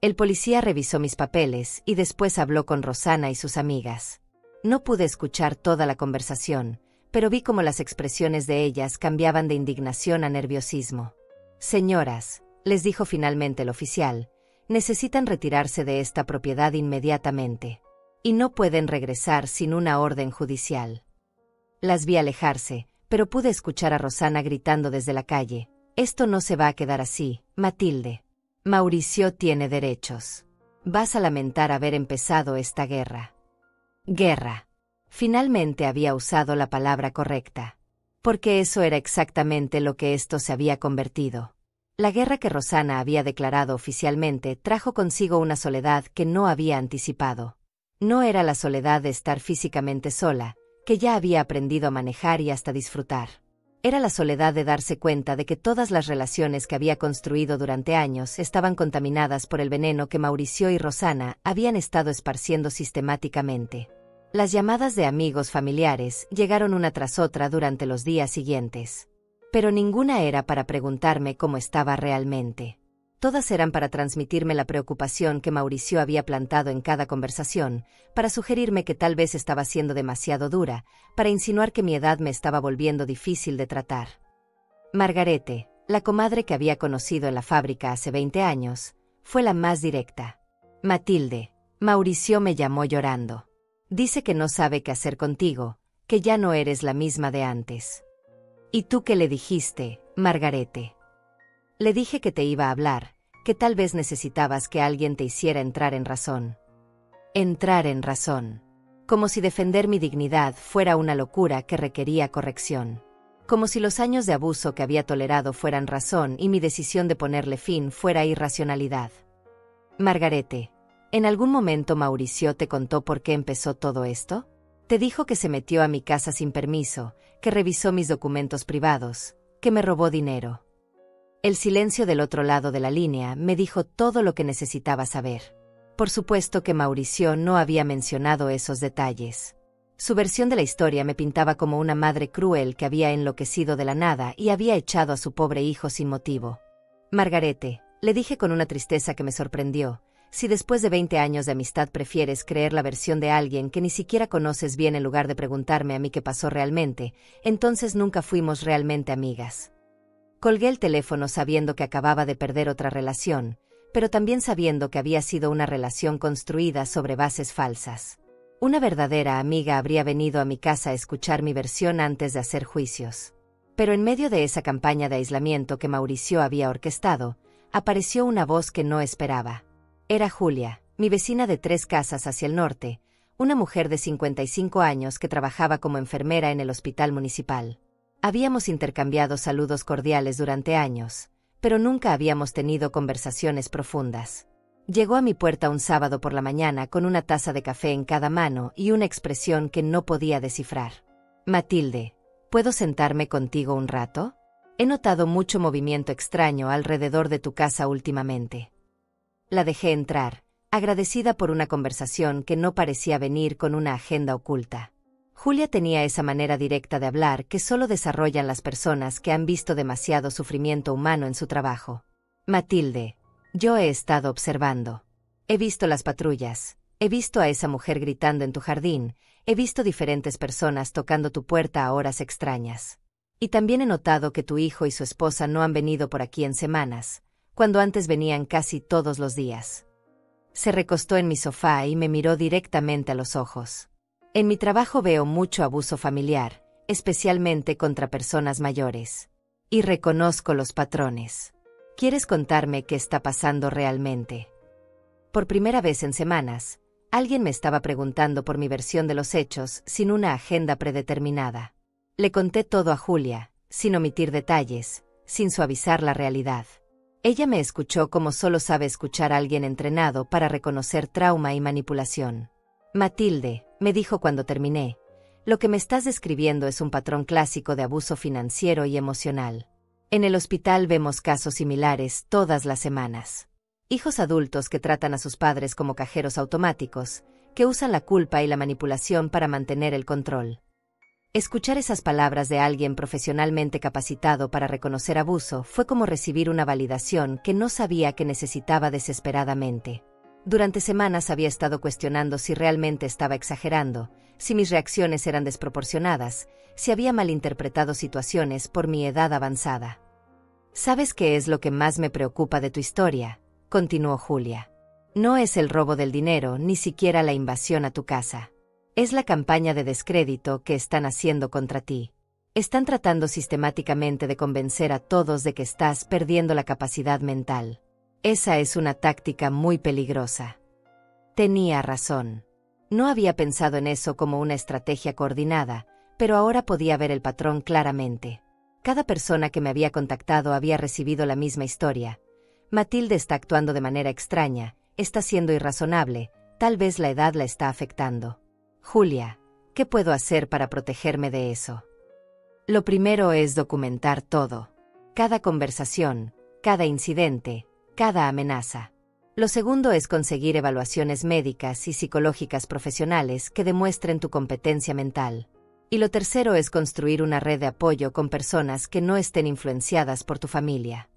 El policía revisó mis papeles y después habló con Rosana y sus amigas. No pude escuchar toda la conversación, pero vi cómo las expresiones de ellas cambiaban de indignación a nerviosismo. «Señoras», les dijo finalmente el oficial, «necesitan retirarse de esta propiedad inmediatamente. Y no pueden regresar sin una orden judicial». Las vi alejarse, pero pude escuchar a Rosana gritando desde la calle, «Esto no se va a quedar así, Matilde. Mauricio tiene derechos. Vas a lamentar haber empezado esta guerra». Guerra. Finalmente había usado la palabra correcta. Porque eso era exactamente lo que esto se había convertido. La guerra que Rosana había declarado oficialmente trajo consigo una soledad que no había anticipado. No era la soledad de estar físicamente sola, que ya había aprendido a manejar y hasta disfrutar. Era la soledad de darse cuenta de que todas las relaciones que había construido durante años estaban contaminadas por el veneno que Mauricio y Rosana habían estado esparciendo sistemáticamente. Las llamadas de amigos familiares llegaron una tras otra durante los días siguientes. Pero ninguna era para preguntarme cómo estaba realmente. Todas eran para transmitirme la preocupación que Mauricio había plantado en cada conversación, para sugerirme que tal vez estaba siendo demasiado dura, para insinuar que mi edad me estaba volviendo difícil de tratar. Margarete, la comadre que había conocido en la fábrica hace 20 años, fue la más directa. «Matilde, Mauricio me llamó llorando. Dice que no sabe qué hacer contigo, que ya no eres la misma de antes». «¿Y tú qué le dijiste, Margarete?» «Le dije que te iba a hablar, que tal vez necesitabas que alguien te hiciera entrar en razón». Entrar en razón. Como si defender mi dignidad fuera una locura que requería corrección. Como si los años de abuso que había tolerado fueran razón y mi decisión de ponerle fin fuera irracionalidad. «Margarete, ¿en algún momento Mauricio te contó por qué empezó todo esto? Te dijo que se metió a mi casa sin permiso, que revisó mis documentos privados, que me robó dinero». El silencio del otro lado de la línea me dijo todo lo que necesitaba saber. Por supuesto que Mauricio no había mencionado esos detalles. Su versión de la historia me pintaba como una madre cruel que había enloquecido de la nada y había echado a su pobre hijo sin motivo. «Margarete», le dije con una tristeza que me sorprendió, «si después de 20 años de amistad prefieres creer la versión de alguien que ni siquiera conoces bien en lugar de preguntarme a mí qué pasó realmente, entonces nunca fuimos realmente amigas». Colgué el teléfono sabiendo que acababa de perder otra relación, pero también sabiendo que había sido una relación construida sobre bases falsas. Una verdadera amiga habría venido a mi casa a escuchar mi versión antes de hacer juicios. Pero en medio de esa campaña de aislamiento que Mauricio había orquestado, apareció una voz que no esperaba. Era Julia, mi vecina de 3 casas hacia el norte, una mujer de 55 años que trabajaba como enfermera en el hospital municipal. Habíamos intercambiado saludos cordiales durante años, pero nunca habíamos tenido conversaciones profundas. Llegó a mi puerta un sábado por la mañana con una taza de café en cada mano y una expresión que no podía descifrar. Matilde, ¿puedo sentarme contigo un rato? He notado mucho movimiento extraño alrededor de tu casa últimamente. La dejé entrar, agradecida por una conversación que no parecía venir con una agenda oculta. Julia tenía esa manera directa de hablar que solo desarrollan las personas que han visto demasiado sufrimiento humano en su trabajo. Matilde, yo he estado observando. He visto las patrullas, he visto a esa mujer gritando en tu jardín, he visto diferentes personas tocando tu puerta a horas extrañas. Y también he notado que tu hijo y su esposa no han venido por aquí en semanas, cuando antes venían casi todos los días. Se recostó en mi sofá y me miró directamente a los ojos. En mi trabajo veo mucho abuso familiar, especialmente contra personas mayores. Y reconozco los patrones. ¿Quieres contarme qué está pasando realmente? Por primera vez en semanas, alguien me estaba preguntando por mi versión de los hechos sin una agenda predeterminada. Le conté todo a Julia, sin omitir detalles, sin suavizar la realidad. Ella me escuchó como solo sabe escuchar a alguien entrenado para reconocer trauma y manipulación. Matilde, me dijo cuando terminé, lo que me estás describiendo es un patrón clásico de abuso financiero y emocional. En el hospital vemos casos similares todas las semanas. Hijos adultos que tratan a sus padres como cajeros automáticos, que usan la culpa y la manipulación para mantener el control. Escuchar esas palabras de alguien profesionalmente capacitado para reconocer abuso fue como recibir una validación que no sabía que necesitaba desesperadamente. Durante semanas había estado cuestionando si realmente estaba exagerando, si mis reacciones eran desproporcionadas, si había malinterpretado situaciones por mi edad avanzada. ¿Sabes qué es lo que más me preocupa de tu historia?, continuó Julia. No es el robo del dinero, ni siquiera la invasión a tu casa. Es la campaña de descrédito que están haciendo contra ti. Están tratando sistemáticamente de convencer a todos de que estás perdiendo la capacidad mental. Esa es una táctica muy peligrosa. Tenía razón. No había pensado en eso como una estrategia coordinada, pero ahora podía ver el patrón claramente. Cada persona que me había contactado había recibido la misma historia. Matilde está actuando de manera extraña, está siendo irrazonable, tal vez la edad la está afectando. Julia, ¿qué puedo hacer para protegerme de eso? Lo primero es documentar todo. Cada conversación, cada incidente, cada amenaza. Lo segundo es conseguir evaluaciones médicas y psicológicas profesionales que demuestren tu competencia mental. Y lo tercero es construir una red de apoyo con personas que no estén influenciadas por tu familia.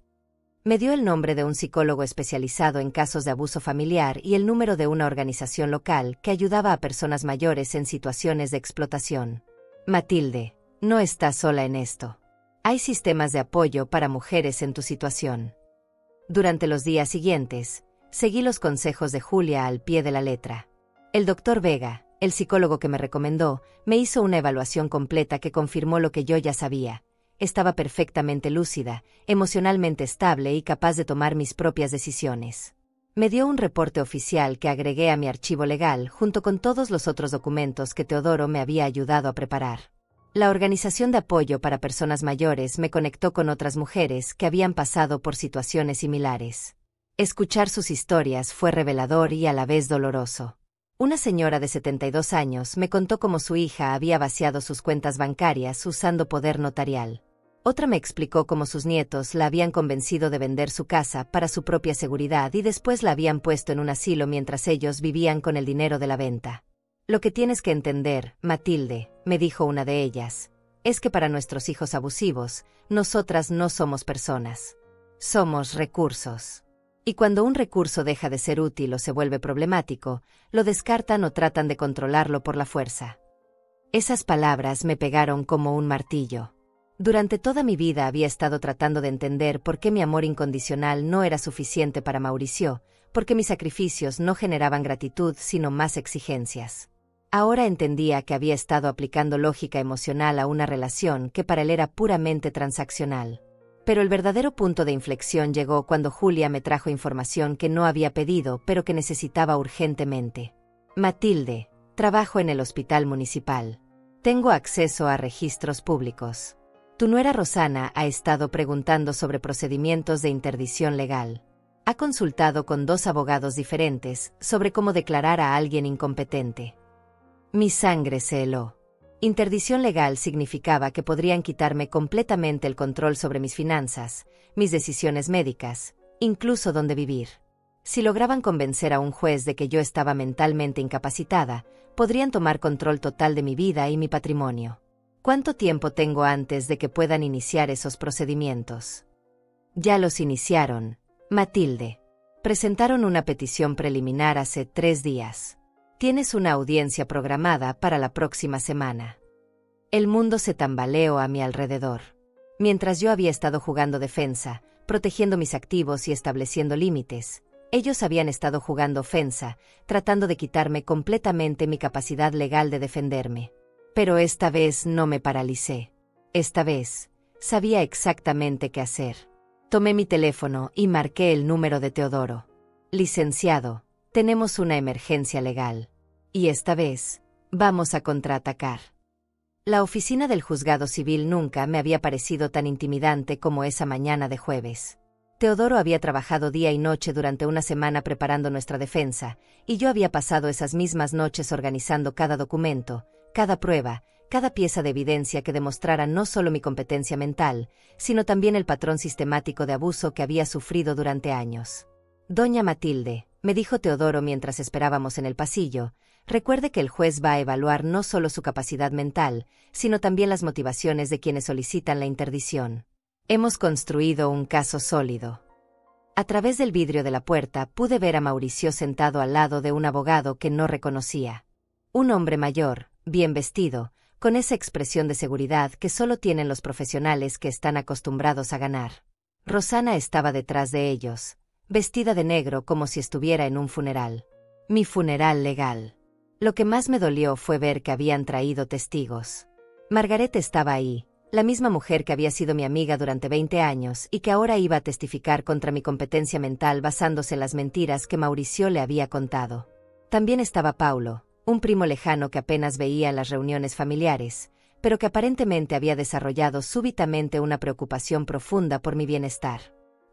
Me dio el nombre de un psicólogo especializado en casos de abuso familiar y el número de una organización local que ayudaba a personas mayores en situaciones de explotación. Matilde, no estás sola en esto. Hay sistemas de apoyo para mujeres en tu situación. Durante los días siguientes, seguí los consejos de Julia al pie de la letra. El doctor Vega, el psicólogo que me recomendó, me hizo una evaluación completa que confirmó lo que yo ya sabía. Estaba perfectamente lúcida, emocionalmente estable y capaz de tomar mis propias decisiones. Me dio un reporte oficial que agregué a mi archivo legal junto con todos los otros documentos que Teodoro me había ayudado a preparar. La Organización de Apoyo para Personas Mayores me conectó con otras mujeres que habían pasado por situaciones similares. Escuchar sus historias fue revelador y a la vez doloroso. Una señora de 72 años me contó cómo su hija había vaciado sus cuentas bancarias usando poder notarial. Otra me explicó cómo sus nietos la habían convencido de vender su casa para su propia seguridad y después la habían puesto en un asilo mientras ellos vivían con el dinero de la venta. Lo que tienes que entender, Matilde, me dijo una de ellas, es que para nuestros hijos abusivos, nosotras no somos personas. Somos recursos. Y cuando un recurso deja de ser útil o se vuelve problemático, lo descartan o tratan de controlarlo por la fuerza. Esas palabras me pegaron como un martillo. Durante toda mi vida había estado tratando de entender por qué mi amor incondicional no era suficiente para Mauricio, porque mis sacrificios no generaban gratitud sino más exigencias. Ahora entendía que había estado aplicando lógica emocional a una relación que para él era puramente transaccional. Pero el verdadero punto de inflexión llegó cuando Julia me trajo información que no había pedido pero que necesitaba urgentemente. Matilde, trabajo en el hospital municipal. Tengo acceso a registros públicos. Tu nuera Rosana ha estado preguntando sobre procedimientos de interdición legal. Ha consultado con 2 abogados diferentes sobre cómo declarar a alguien incompetente. Mi sangre se heló. Interdición legal significaba que podrían quitarme completamente el control sobre mis finanzas, mis decisiones médicas, incluso dónde vivir. Si lograban convencer a un juez de que yo estaba mentalmente incapacitada, podrían tomar control total de mi vida y mi patrimonio. ¿Cuánto tiempo tengo antes de que puedan iniciar esos procedimientos? Ya los iniciaron, Matilde. Presentaron una petición preliminar hace 3 días. Tienes una audiencia programada para la próxima semana. El mundo se tambaleó a mi alrededor. Mientras yo había estado jugando defensa, protegiendo mis activos y estableciendo límites, ellos habían estado jugando ofensa, tratando de quitarme completamente mi capacidad legal de defenderme. Pero esta vez no me paralicé. Esta vez, sabía exactamente qué hacer. Tomé mi teléfono y marqué el número de Teodoro. Licenciado, tenemos una emergencia legal. Y esta vez, vamos a contraatacar. La oficina del juzgado civil nunca me había parecido tan intimidante como esa mañana de jueves. Teodoro había trabajado día y noche durante una semana preparando nuestra defensa, y yo había pasado esas mismas noches organizando cada documento, cada prueba, cada pieza de evidencia que demostrara no solo mi competencia mental, sino también el patrón sistemático de abuso que había sufrido durante años. Doña Matilde, me dijo Teodoro mientras esperábamos en el pasillo, recuerde que el juez va a evaluar no solo su capacidad mental, sino también las motivaciones de quienes solicitan la interdición. Hemos construido un caso sólido. A través del vidrio de la puerta pude ver a Mauricio sentado al lado de un abogado que no reconocía. Un hombre mayor, bien vestido, con esa expresión de seguridad que solo tienen los profesionales que están acostumbrados a ganar. Rosana estaba detrás de ellos, vestida de negro como si estuviera en un funeral. Mi funeral legal. Lo que más me dolió fue ver que habían traído testigos. Margaret estaba ahí, la misma mujer que había sido mi amiga durante 20 años y que ahora iba a testificar contra mi competencia mental basándose en las mentiras que Mauricio le había contado. También estaba Paulo, un primo lejano que apenas veía en las reuniones familiares, pero que aparentemente había desarrollado súbitamente una preocupación profunda por mi bienestar.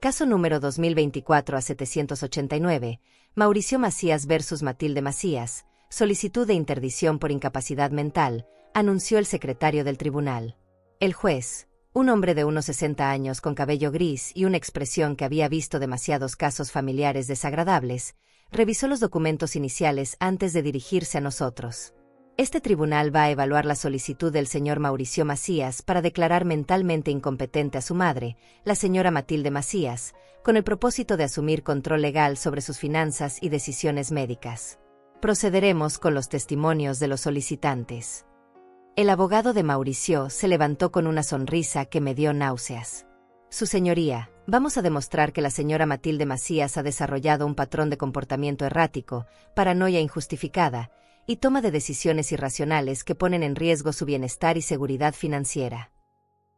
Caso número 2024-789, Mauricio Macías versus Matilde Macías, solicitud de interdición por incapacidad mental, anunció el secretario del tribunal. El juez, un hombre de unos 60 años con cabello gris y una expresión que había visto demasiados casos familiares desagradables, revisó los documentos iniciales antes de dirigirse a nosotros. Este tribunal va a evaluar la solicitud del señor Mauricio Macías para declarar mentalmente incompetente a su madre, la señora Matilde Macías, con el propósito de asumir control legal sobre sus finanzas y decisiones médicas. Procederemos con los testimonios de los solicitantes. El abogado de Mauricio se levantó con una sonrisa que me dio náuseas. Su señoría, vamos a demostrar que la señora Matilde Macías ha desarrollado un patrón de comportamiento errático, paranoia injustificada, y toma de decisiones irracionales que ponen en riesgo su bienestar y seguridad financiera.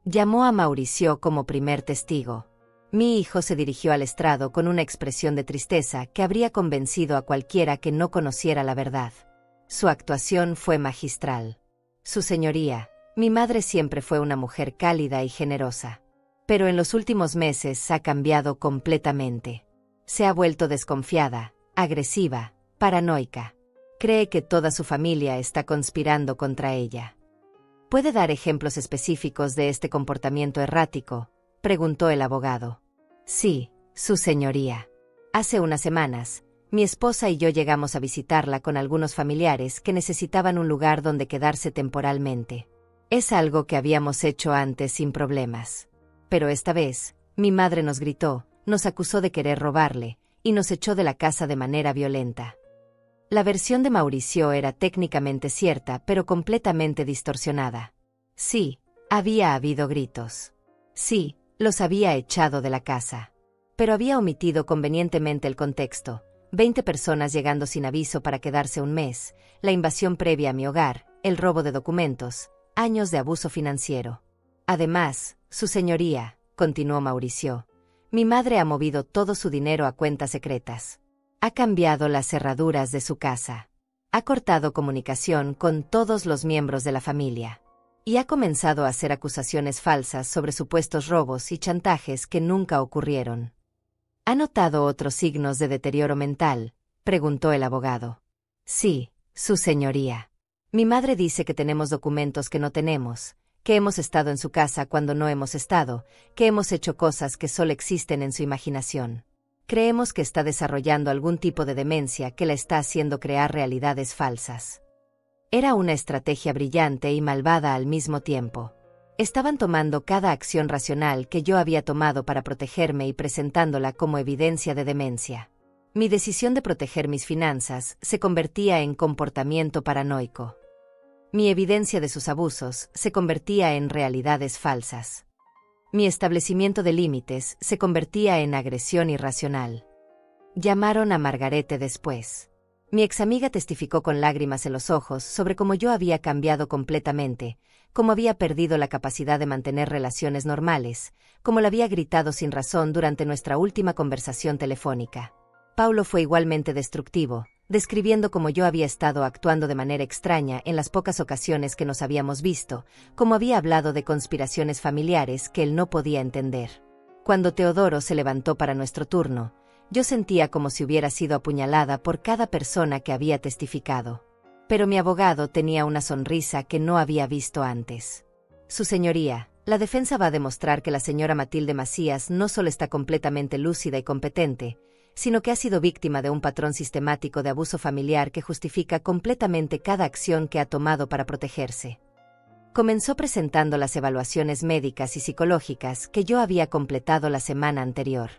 Llamó a Mauricio como primer testigo. Mi hijo se dirigió al estrado con una expresión de tristeza que habría convencido a cualquiera que no conociera la verdad. Su actuación fue magistral. Su señoría, mi madre siempre fue una mujer cálida y generosa. Pero en los últimos meses ha cambiado completamente. Se ha vuelto desconfiada, agresiva, paranoica. Cree que toda su familia está conspirando contra ella. ¿Puede dar ejemplos específicos de este comportamiento errático?, preguntó el abogado. Sí, su señoría. Hace unas semanas, mi esposa y yo llegamos a visitarla con algunos familiares que necesitaban un lugar donde quedarse temporalmente. Es algo que habíamos hecho antes sin problemas. Pero esta vez, mi madre nos gritó, nos acusó de querer robarle, y nos echó de la casa de manera violenta. La versión de Mauricio era técnicamente cierta, pero completamente distorsionada. Sí, había habido gritos. Sí, los había echado de la casa. Pero había omitido convenientemente el contexto. 20 personas llegando sin aviso para quedarse un mes, la invasión previa a mi hogar, el robo de documentos, años de abuso financiero. Además, su señoría, continuó Mauricio, mi madre ha movido todo su dinero a cuentas secretas. Ha cambiado las cerraduras de su casa. Ha cortado comunicación con todos los miembros de la familia. Y ha comenzado a hacer acusaciones falsas sobre supuestos robos y chantajes que nunca ocurrieron. ¿Ha notado otros signos de deterioro mental?, preguntó el abogado. Sí, su señoría. Mi madre dice que tenemos documentos que no tenemos, que hemos estado en su casa cuando no hemos estado, que hemos hecho cosas que solo existen en su imaginación. Creemos que está desarrollando algún tipo de demencia que la está haciendo crear realidades falsas. Era una estrategia brillante y malvada al mismo tiempo. Estaban tomando cada acción racional que yo había tomado para protegerme y presentándola como evidencia de demencia. Mi decisión de proteger mis finanzas se convertía en comportamiento paranoico. Mi evidencia de sus abusos se convertía en realidades falsas. Mi establecimiento de límites se convertía en agresión irracional. Llamaron a Margarete después. Mi examiga testificó con lágrimas en los ojos sobre cómo yo había cambiado completamente, cómo había perdido la capacidad de mantener relaciones normales, cómo la había gritado sin razón durante nuestra última conversación telefónica. Paulo fue igualmente destructivo, describiendo cómo yo había estado actuando de manera extraña en las pocas ocasiones que nos habíamos visto, cómo había hablado de conspiraciones familiares que él no podía entender. Cuando Teodoro se levantó para nuestro turno, yo sentía como si hubiera sido apuñalada por cada persona que había testificado. Pero mi abogado tenía una sonrisa que no había visto antes. Su señoría, la defensa va a demostrar que la señora Matilde Macías no solo está completamente lúcida y competente, sino que ha sido víctima de un patrón sistemático de abuso familiar que justifica completamente cada acción que ha tomado para protegerse. Comenzó presentando las evaluaciones médicas y psicológicas que yo había completado la semana anterior.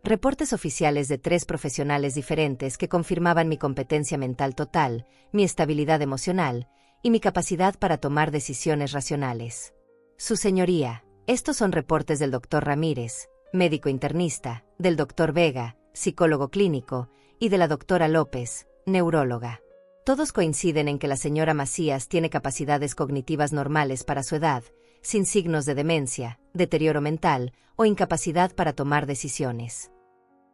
Reportes oficiales de 3 profesionales diferentes que confirmaban mi competencia mental total, mi estabilidad emocional y mi capacidad para tomar decisiones racionales. Su señoría, estos son reportes del Dr. Ramírez, médico internista, del Dr. Vega, psicólogo clínico, y de la doctora López, neuróloga. Todos coinciden en que la señora Macías tiene capacidades cognitivas normales para su edad, sin signos de demencia, deterioro mental o incapacidad para tomar decisiones.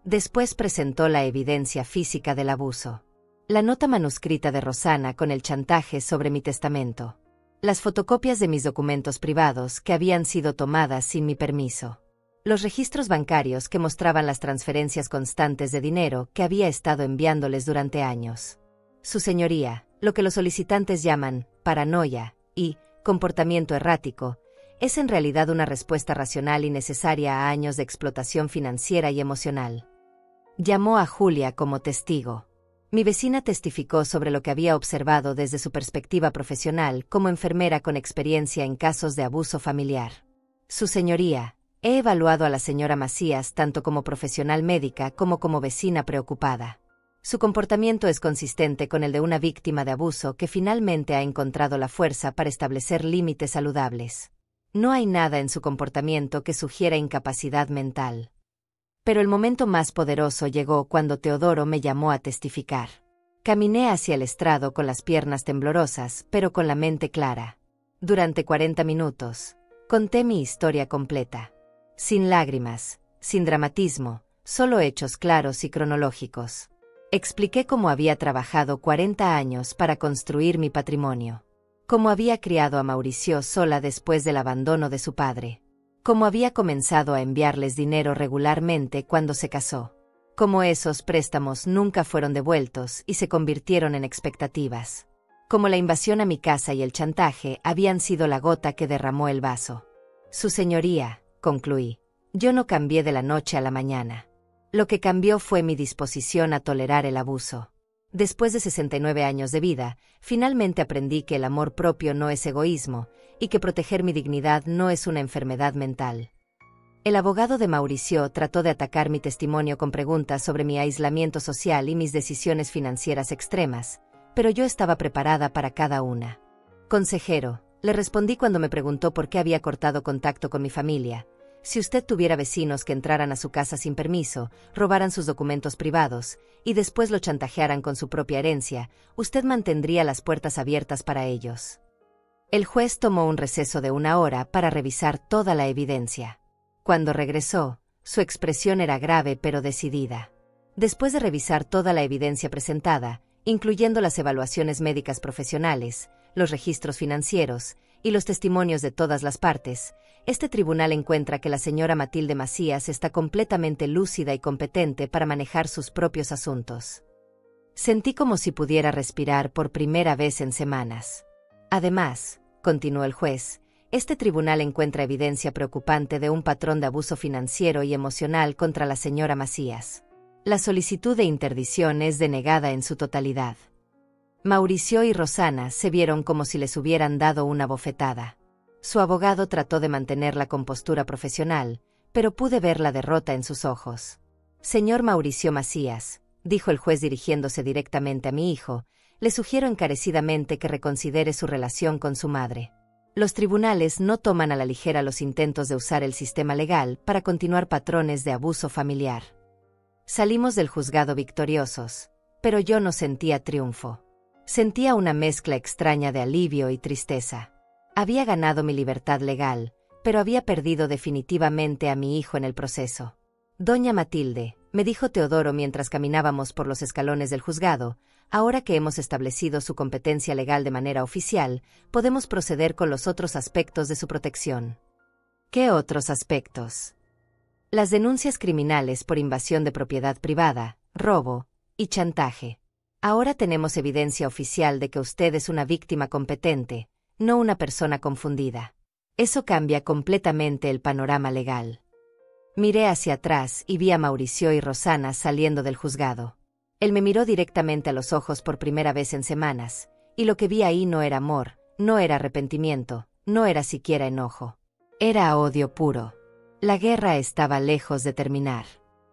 Después presentó la evidencia física del abuso. La nota manuscrita de Rosana con el chantaje sobre mi testamento. Las fotocopias de mis documentos privados que habían sido tomadas sin mi permiso. Los registros bancarios que mostraban las transferencias constantes de dinero que había estado enviándoles durante años. Su señoría, lo que los solicitantes llaman paranoia y comportamiento errático, es en realidad una respuesta racional y necesaria a años de explotación financiera y emocional. Llamó a Julia como testigo. Mi vecina testificó sobre lo que había observado desde su perspectiva profesional como enfermera con experiencia en casos de abuso familiar. Su señoría, he evaluado a la señora Macías tanto como profesional médica como vecina preocupada. Su comportamiento es consistente con el de una víctima de abuso que finalmente ha encontrado la fuerza para establecer límites saludables. No hay nada en su comportamiento que sugiera incapacidad mental. Pero el momento más poderoso llegó cuando Teodoro me llamó a testificar. Caminé hacia el estrado con las piernas temblorosas, pero con la mente clara. Durante 40 minutos, conté mi historia completa. Sin lágrimas, sin dramatismo, solo hechos claros y cronológicos. Expliqué cómo había trabajado 40 años para construir mi patrimonio. Cómo había criado a Mauricio sola después del abandono de su padre. Cómo había comenzado a enviarles dinero regularmente cuando se casó. Cómo esos préstamos nunca fueron devueltos y se convirtieron en expectativas. Cómo la invasión a mi casa y el chantaje habían sido la gota que derramó el vaso. Su señoría, concluí, yo no cambié de la noche a la mañana. Lo que cambió fue mi disposición a tolerar el abuso. Después de 69 años de vida, finalmente aprendí que el amor propio no es egoísmo, y que proteger mi dignidad no es una enfermedad mental. El abogado de Mauricio trató de atacar mi testimonio con preguntas sobre mi aislamiento social y mis decisiones financieras extremas, pero yo estaba preparada para cada una. Consejero, le respondí cuando me preguntó por qué había cortado contacto con mi familia. Si usted tuviera vecinos que entraran a su casa sin permiso, robaran sus documentos privados, y después lo chantajearan con su propia herencia, usted mantendría las puertas abiertas para ellos. El juez tomó un receso de 1 hora para revisar toda la evidencia. Cuando regresó, su expresión era grave pero decidida. Después de revisar toda la evidencia presentada, incluyendo las evaluaciones médicas profesionales, los registros financieros y los testimonios de todas las partes, este tribunal encuentra que la señora Matilde Macías está completamente lúcida y competente para manejar sus propios asuntos. Sentí como si pudiera respirar por primera vez en semanas. Además, continuó el juez, este tribunal encuentra evidencia preocupante de un patrón de abuso financiero y emocional contra la señora Macías. La solicitud de interdicción es denegada en su totalidad. Mauricio y Rosana se vieron como si les hubieran dado una bofetada. Su abogado trató de mantener la compostura profesional, pero pude ver la derrota en sus ojos. Señor Mauricio Macías, dijo el juez dirigiéndose directamente a mi hijo, le sugiero encarecidamente que reconsidere su relación con su madre. Los tribunales no toman a la ligera los intentos de usar el sistema legal para continuar patrones de abuso familiar. Salimos del juzgado victoriosos, pero yo no sentía triunfo. Sentía una mezcla extraña de alivio y tristeza. Había ganado mi libertad legal, pero había perdido definitivamente a mi hijo en el proceso. Doña Matilde, me dijo Teodoro mientras caminábamos por los escalones del juzgado, ahora que hemos establecido su competencia legal de manera oficial, podemos proceder con los otros aspectos de su protección. ¿Qué otros aspectos? Las denuncias criminales por invasión de propiedad privada, robo y chantaje. Ahora tenemos evidencia oficial de que usted es una víctima competente, no una persona confundida. Eso cambia completamente el panorama legal. Miré hacia atrás y vi a Mauricio y Rosana saliendo del juzgado. Él me miró directamente a los ojos por primera vez en semanas, y lo que vi ahí no era amor, no era arrepentimiento, no era siquiera enojo. Era odio puro. La guerra estaba lejos de terminar.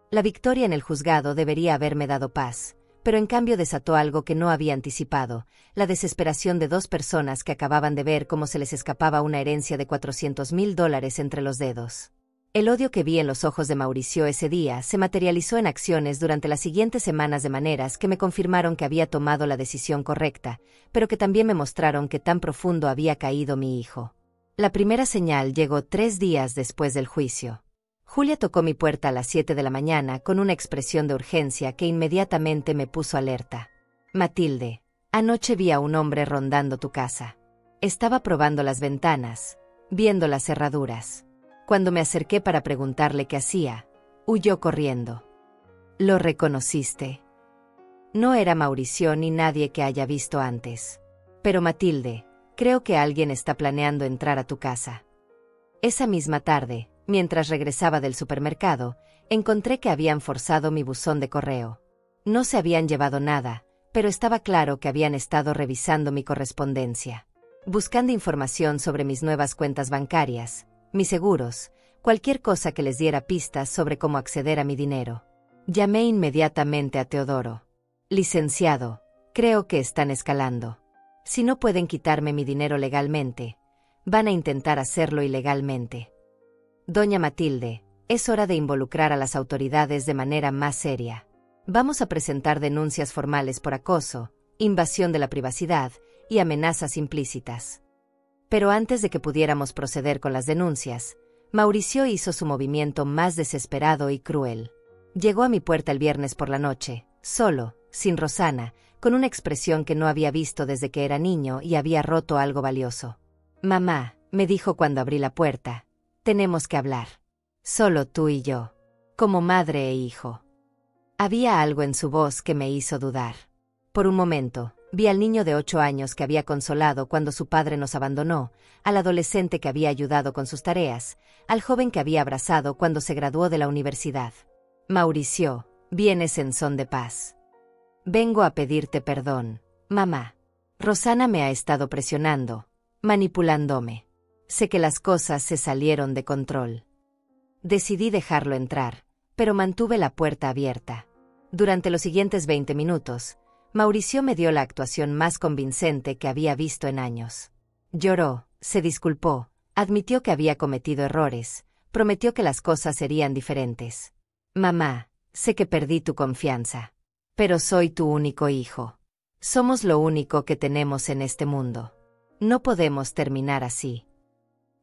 La victoria en el juzgado debería haberme dado paz, pero en cambio desató algo que no había anticipado, la desesperación de dos personas que acababan de ver cómo se les escapaba una herencia de $400,000 entre los dedos. El odio que vi en los ojos de Mauricio ese día se materializó en acciones durante las siguientes semanas de maneras que me confirmaron que había tomado la decisión correcta, pero que también me mostraron que tan profundo había caído mi hijo. La primera señal llegó 3 días después del juicio. Julia tocó mi puerta a las 7 de la mañana con una expresión de urgencia que inmediatamente me puso alerta. Matilde, anoche vi a un hombre rondando tu casa. Estaba probando las ventanas, viendo las cerraduras. Cuando me acerqué para preguntarle qué hacía, huyó corriendo. ¿Lo reconociste? No era Mauricio ni nadie que haya visto antes. Pero Matilde, creo que alguien está planeando entrar a tu casa. Esa misma tarde, mientras regresaba del supermercado, encontré que habían forzado mi buzón de correo. No se habían llevado nada, pero estaba claro que habían estado revisando mi correspondencia, buscando información sobre mis nuevas cuentas bancarias, mis seguros, cualquier cosa que les diera pistas sobre cómo acceder a mi dinero. Llamé inmediatamente a Teodoro. Licenciado, creo que están escalando. Si no pueden quitarme mi dinero legalmente, van a intentar hacerlo ilegalmente. Doña Matilde, es hora de involucrar a las autoridades de manera más seria. Vamos a presentar denuncias formales por acoso, invasión de la privacidad y amenazas implícitas. Pero antes de que pudiéramos proceder con las denuncias, Mauricio hizo su movimiento más desesperado y cruel. Llegó a mi puerta el viernes por la noche, solo, sin Rosana, con una expresión que no había visto desde que era niño y había roto algo valioso. Mamá, me dijo cuando abrí la puerta, tenemos que hablar. Solo tú y yo, como madre e hijo. Había algo en su voz que me hizo dudar. Por un momento, vi al niño de 8 años que había consolado cuando su padre nos abandonó, al adolescente que había ayudado con sus tareas, al joven que había abrazado cuando se graduó de la universidad. Mauricio, vienes en son de paz. Vengo a pedirte perdón, mamá. Rosana me ha estado presionando, manipulándome. Sé que las cosas se salieron de control. Decidí dejarlo entrar, pero mantuve la puerta abierta. Durante los siguientes 20 minutos, Mauricio me dio la actuación más convincente que había visto en años. Lloró, se disculpó, admitió que había cometido errores, prometió que las cosas serían diferentes. Mamá, sé que perdí tu confianza. Pero soy tu único hijo. Somos lo único que tenemos en este mundo. No podemos terminar así.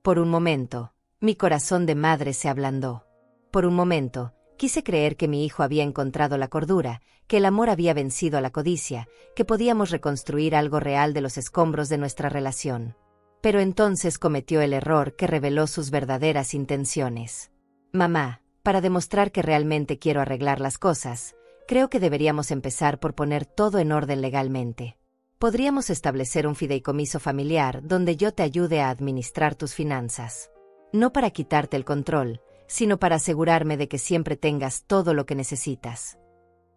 Por un momento, Mi corazón de madre se ablandó. Por un momento, quise creer que mi hijo había encontrado la cordura, que el amor había vencido a la codicia, que podíamos reconstruir algo real de los escombros de nuestra relación. Pero entonces cometió el error que reveló sus verdaderas intenciones. Mamá, para demostrar que realmente quiero arreglar las cosas, creo que deberíamos empezar por poner todo en orden legalmente. Podríamos establecer un fideicomiso familiar donde yo te ayude a administrar tus finanzas. No para quitarte el control, sino para asegurarme de que siempre tengas todo lo que necesitas.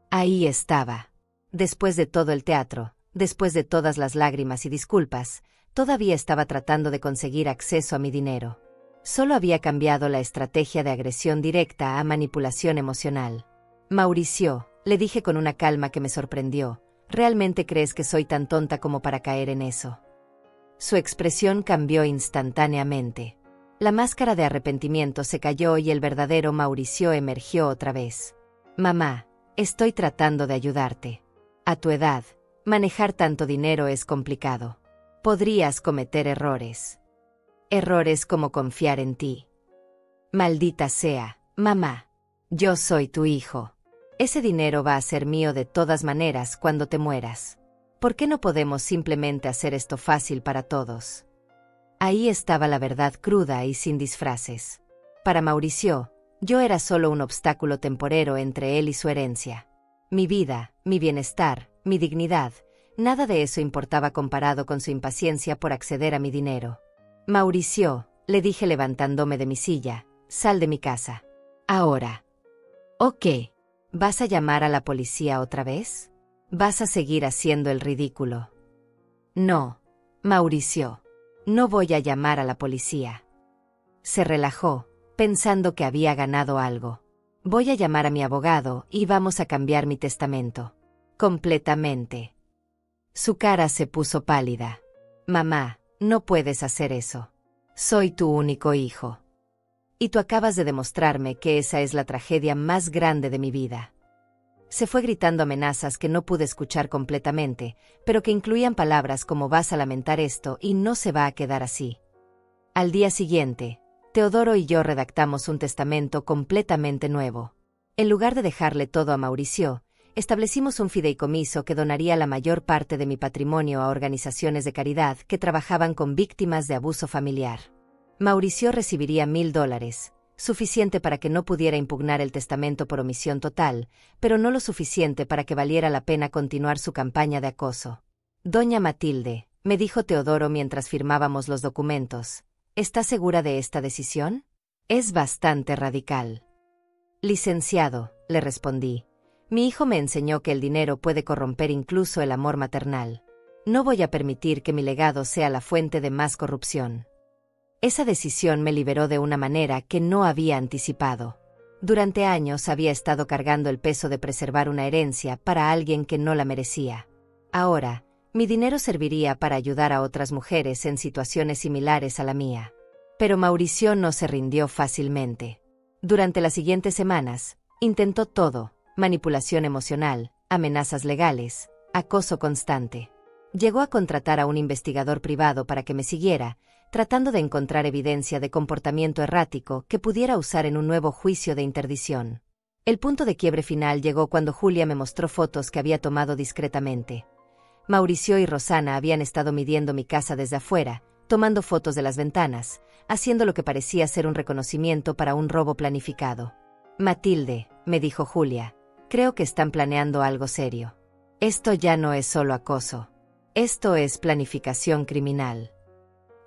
Ahí estaba. Después de todo el teatro, después de todas las lágrimas y disculpas, todavía estaba tratando de conseguir acceso a mi dinero. Solo había cambiado la estrategia de agresión directa a manipulación emocional. Mauricio, le dije con una calma que me sorprendió, ¿realmente crees que soy tan tonta como para caer en eso? Su expresión cambió instantáneamente. La máscara de arrepentimiento se cayó y el verdadero Mauricio emergió otra vez. Mamá, estoy tratando de ayudarte. A tu edad, manejar tanto dinero es complicado. Podrías cometer errores. Errores como confiar en ti. Maldita sea, mamá. Yo soy tu hijo. Ese dinero va a ser mío de todas maneras cuando te mueras. ¿Por qué no podemos simplemente hacer esto fácil para todos? Ahí estaba la verdad cruda y sin disfraces. Para Mauricio, yo era solo un obstáculo temporero entre él y su herencia. Mi vida, mi bienestar, mi dignidad, nada de eso importaba comparado con su impaciencia por acceder a mi dinero. Mauricio, le dije levantándome de mi silla, sal de mi casa. Ahora. ¿O qué? ¿Vas a llamar a la policía otra vez? ¿Vas a seguir haciendo el ridículo? No, Mauricio. No voy a llamar a la policía. Se relajó, pensando que había ganado algo. Voy a llamar a mi abogado y vamos a cambiar mi testamento. Completamente. Su cara se puso pálida. Mamá, no puedes hacer eso. Soy tu único hijo. Y tú acabas de demostrarme que esa es la tragedia más grande de mi vida. Se fue gritando amenazas que no pude escuchar completamente, pero que incluían palabras como vas a lamentar esto y no se va a quedar así. Al día siguiente, Teodoro y yo redactamos un testamento completamente nuevo. En lugar de dejarle todo a Mauricio, establecimos un fideicomiso que donaría la mayor parte de mi patrimonio a organizaciones de caridad que trabajaban con víctimas de abuso familiar. Mauricio recibiría $1000, suficiente para que no pudiera impugnar el testamento por omisión total, pero no lo suficiente para que valiera la pena continuar su campaña de acoso. Doña Matilde, me dijo Teodoro mientras firmábamos los documentos, ¿está segura de esta decisión? Es bastante radical. Licenciado, le respondí, mi hijo me enseñó que el dinero puede corromper incluso el amor maternal. No voy a permitir que mi legado sea la fuente de más corrupción. Esa decisión me liberó de una manera que no había anticipado. Durante años había estado cargando el peso de preservar una herencia para alguien que no la merecía. Ahora, mi dinero serviría para ayudar a otras mujeres en situaciones similares a la mía. Pero Mauricio no se rindió fácilmente. Durante las siguientes semanas, intentó todo: manipulación emocional, amenazas legales, acoso constante. Llegó a contratar a un investigador privado para que me siguiera, tratando de encontrar evidencia de comportamiento errático que pudiera usar en un nuevo juicio de interdición. El punto de quiebre final llegó cuando Julia me mostró fotos que había tomado discretamente. Mauricio y Rosana habían estado midiendo mi casa desde afuera, tomando fotos de las ventanas, haciendo lo que parecía ser un reconocimiento para un robo planificado. Matilde, me dijo Julia, creo que están planeando algo serio. Esto ya no es solo acoso. Esto es planificación criminal.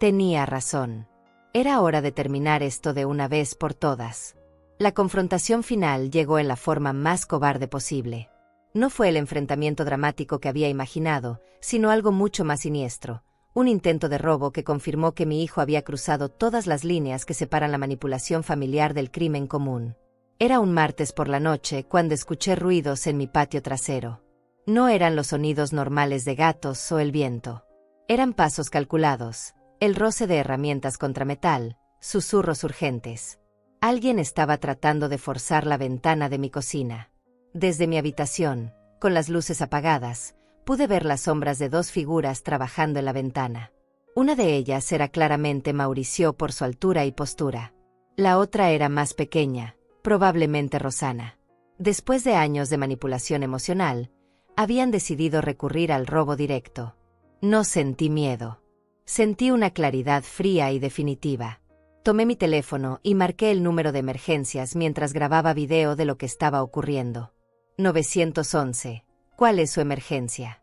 Tenía razón. Era hora de terminar esto de una vez por todas. La confrontación final llegó en la forma más cobarde posible. No fue el enfrentamiento dramático que había imaginado, sino algo mucho más siniestro, un intento de robo que confirmó que mi hijo había cruzado todas las líneas que separan la manipulación familiar del crimen común. Era un martes por la noche cuando escuché ruidos en mi patio trasero. No eran los sonidos normales de gatos o el viento. Eran pasos calculados, el roce de herramientas contra metal, susurros urgentes. Alguien estaba tratando de forzar la ventana de mi cocina. Desde mi habitación, con las luces apagadas, pude ver las sombras de dos figuras trabajando en la ventana. Una de ellas era claramente Mauricio por su altura y postura. La otra era más pequeña, probablemente Rosana. Después de años de manipulación emocional, habían decidido recurrir al robo directo. No sentí miedo. Sentí una claridad fría y definitiva. Tomé mi teléfono y marqué el número de emergencias mientras grababa video de lo que estaba ocurriendo. 911. ¿Cuál es su emergencia?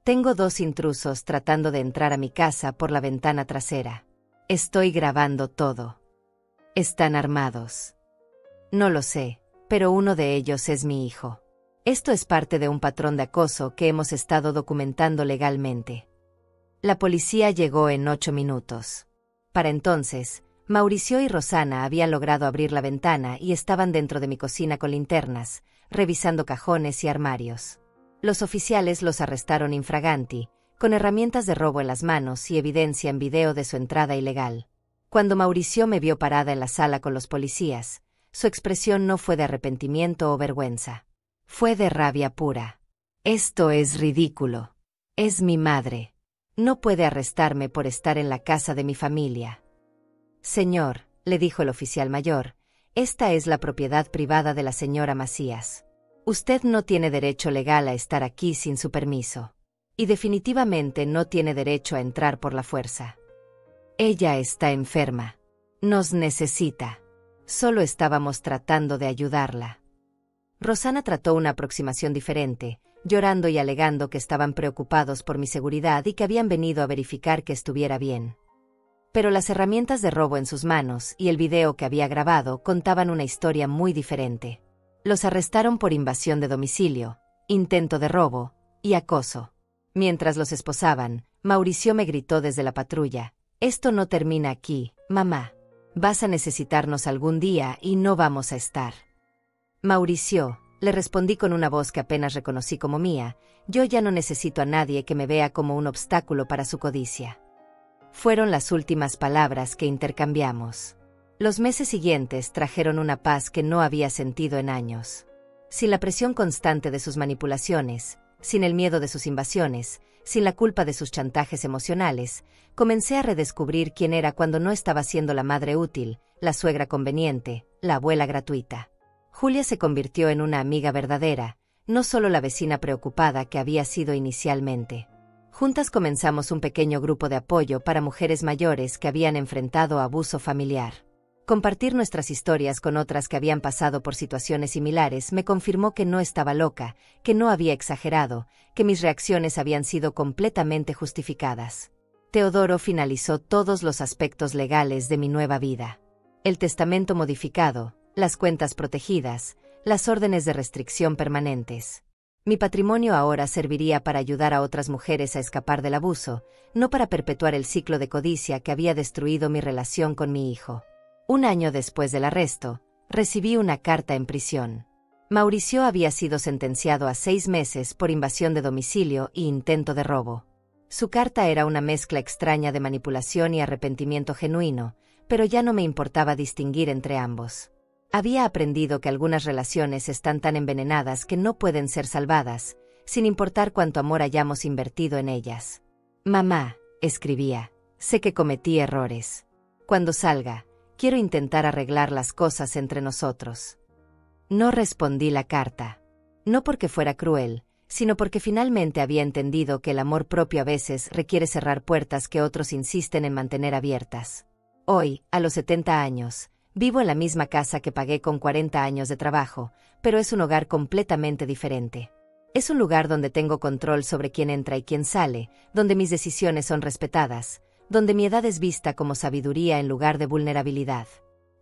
Tengo 2 intrusos tratando de entrar a mi casa por la ventana trasera. Estoy grabando todo. ¿Están armados? No lo sé, pero uno de ellos es mi hijo. Esto es parte de un patrón de acoso que hemos estado documentando legalmente. La policía llegó en 8 minutos. Para entonces, Mauricio y Rosana habían logrado abrir la ventana y estaban dentro de mi cocina con linternas, revisando cajones y armarios. Los oficiales los arrestaron infraganti, con herramientas de robo en las manos y evidencia en video de su entrada ilegal. Cuando Mauricio me vio parada en la sala con los policías, su expresión no fue de arrepentimiento o vergüenza. Fue de rabia pura. Esto es ridículo. Es mi madre. No puede arrestarme por estar en la casa de mi familia. Señor, le dijo el oficial mayor, esta es la propiedad privada de la señora Macías. Usted no tiene derecho legal a estar aquí sin su permiso. Y definitivamente no tiene derecho a entrar por la fuerza. Ella está enferma. Nos necesita. Solo estábamos tratando de ayudarla. Rosana trató una aproximación diferente, llorando y alegando que estaban preocupados por mi seguridad y que habían venido a verificar que estuviera bien. Pero las herramientas de robo en sus manos y el video que había grabado contaban una historia muy diferente. Los arrestaron por invasión de domicilio, intento de robo y acoso. Mientras los esposaban, Mauricio me gritó desde la patrulla, «Esto no termina aquí, mamá. Vas a necesitarnos algún día y no vamos a estar». Mauricio, le respondí con una voz que apenas reconocí como mía, yo ya no necesito a nadie que me vea como un obstáculo para su codicia. Fueron las últimas palabras que intercambiamos. Los meses siguientes trajeron una paz que no había sentido en años. Sin la presión constante de sus manipulaciones, sin el miedo de sus invasiones, sin la culpa de sus chantajes emocionales, comencé a redescubrir quién era cuando no estaba siendo la madre útil, la suegra conveniente, la abuela gratuita. Julia se convirtió en una amiga verdadera, no solo la vecina preocupada que había sido inicialmente. Juntas comenzamos un pequeño grupo de apoyo para mujeres mayores que habían enfrentado abuso familiar. Compartir nuestras historias con otras que habían pasado por situaciones similares me confirmó que no estaba loca, que no había exagerado, que mis reacciones habían sido completamente justificadas. Teodoro finalizó todos los aspectos legales de mi nueva vida. El testamento modificado, las cuentas protegidas, las órdenes de restricción permanentes. Mi patrimonio ahora serviría para ayudar a otras mujeres a escapar del abuso, no para perpetuar el ciclo de codicia que había destruido mi relación con mi hijo. Un año después del arresto, recibí una carta en prisión. Mauricio había sido sentenciado a 6 meses por invasión de domicilio y intento de robo. Su carta era una mezcla extraña de manipulación y arrepentimiento genuino, pero ya no me importaba distinguir entre ambos. Había aprendido que algunas relaciones están tan envenenadas que no pueden ser salvadas, sin importar cuánto amor hayamos invertido en ellas. Mamá, escribía, sé que cometí errores. Cuando salga, quiero intentar arreglar las cosas entre nosotros. No respondí la carta. No porque fuera cruel, sino porque finalmente había entendido que el amor propio a veces requiere cerrar puertas que otros insisten en mantener abiertas. Hoy, a los 70 años, vivo en la misma casa que pagué con 40 años de trabajo, pero es un hogar completamente diferente. Es un lugar donde tengo control sobre quién entra y quién sale, donde mis decisiones son respetadas, donde mi edad es vista como sabiduría en lugar de vulnerabilidad.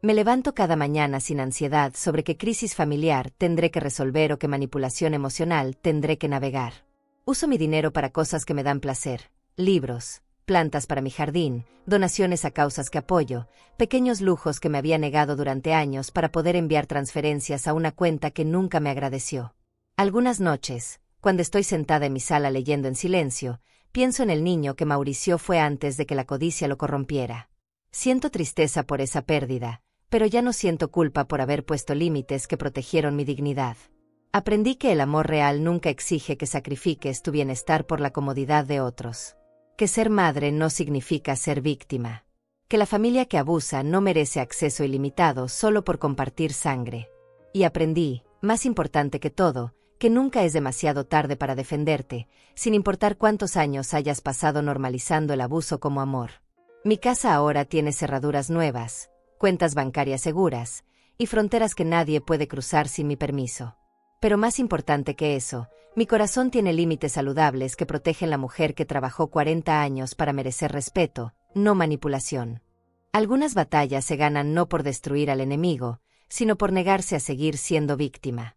Me levanto cada mañana sin ansiedad sobre qué crisis familiar tendré que resolver o qué manipulación emocional tendré que navegar. Uso mi dinero para cosas que me dan placer, libros, plantas para mi jardín, donaciones a causas que apoyo, pequeños lujos que me había negado durante años para poder enviar transferencias a una cuenta que nunca me agradeció. Algunas noches, cuando estoy sentada en mi sala leyendo en silencio, pienso en el niño que Mauricio fue antes de que la codicia lo corrompiera. Siento tristeza por esa pérdida, pero ya no siento culpa por haber puesto límites que protegieron mi dignidad. Aprendí que el amor real nunca exige que sacrifiques tu bienestar por la comodidad de otros. Que ser madre no significa ser víctima. que la familia que abusa no merece acceso ilimitado solo por compartir sangre. Y aprendí, más importante que todo, que nunca es demasiado tarde para defenderte, sin importar cuántos años hayas pasado normalizando el abuso como amor. Mi casa ahora tiene cerraduras nuevas, cuentas bancarias seguras, y fronteras que nadie puede cruzar sin mi permiso. Pero más importante que eso, mi corazón tiene límites saludables que protegen la mujer que trabajó 40 años para merecer respeto, no manipulación. Algunas batallas se ganan no por destruir al enemigo, sino por negarse a seguir siendo víctima.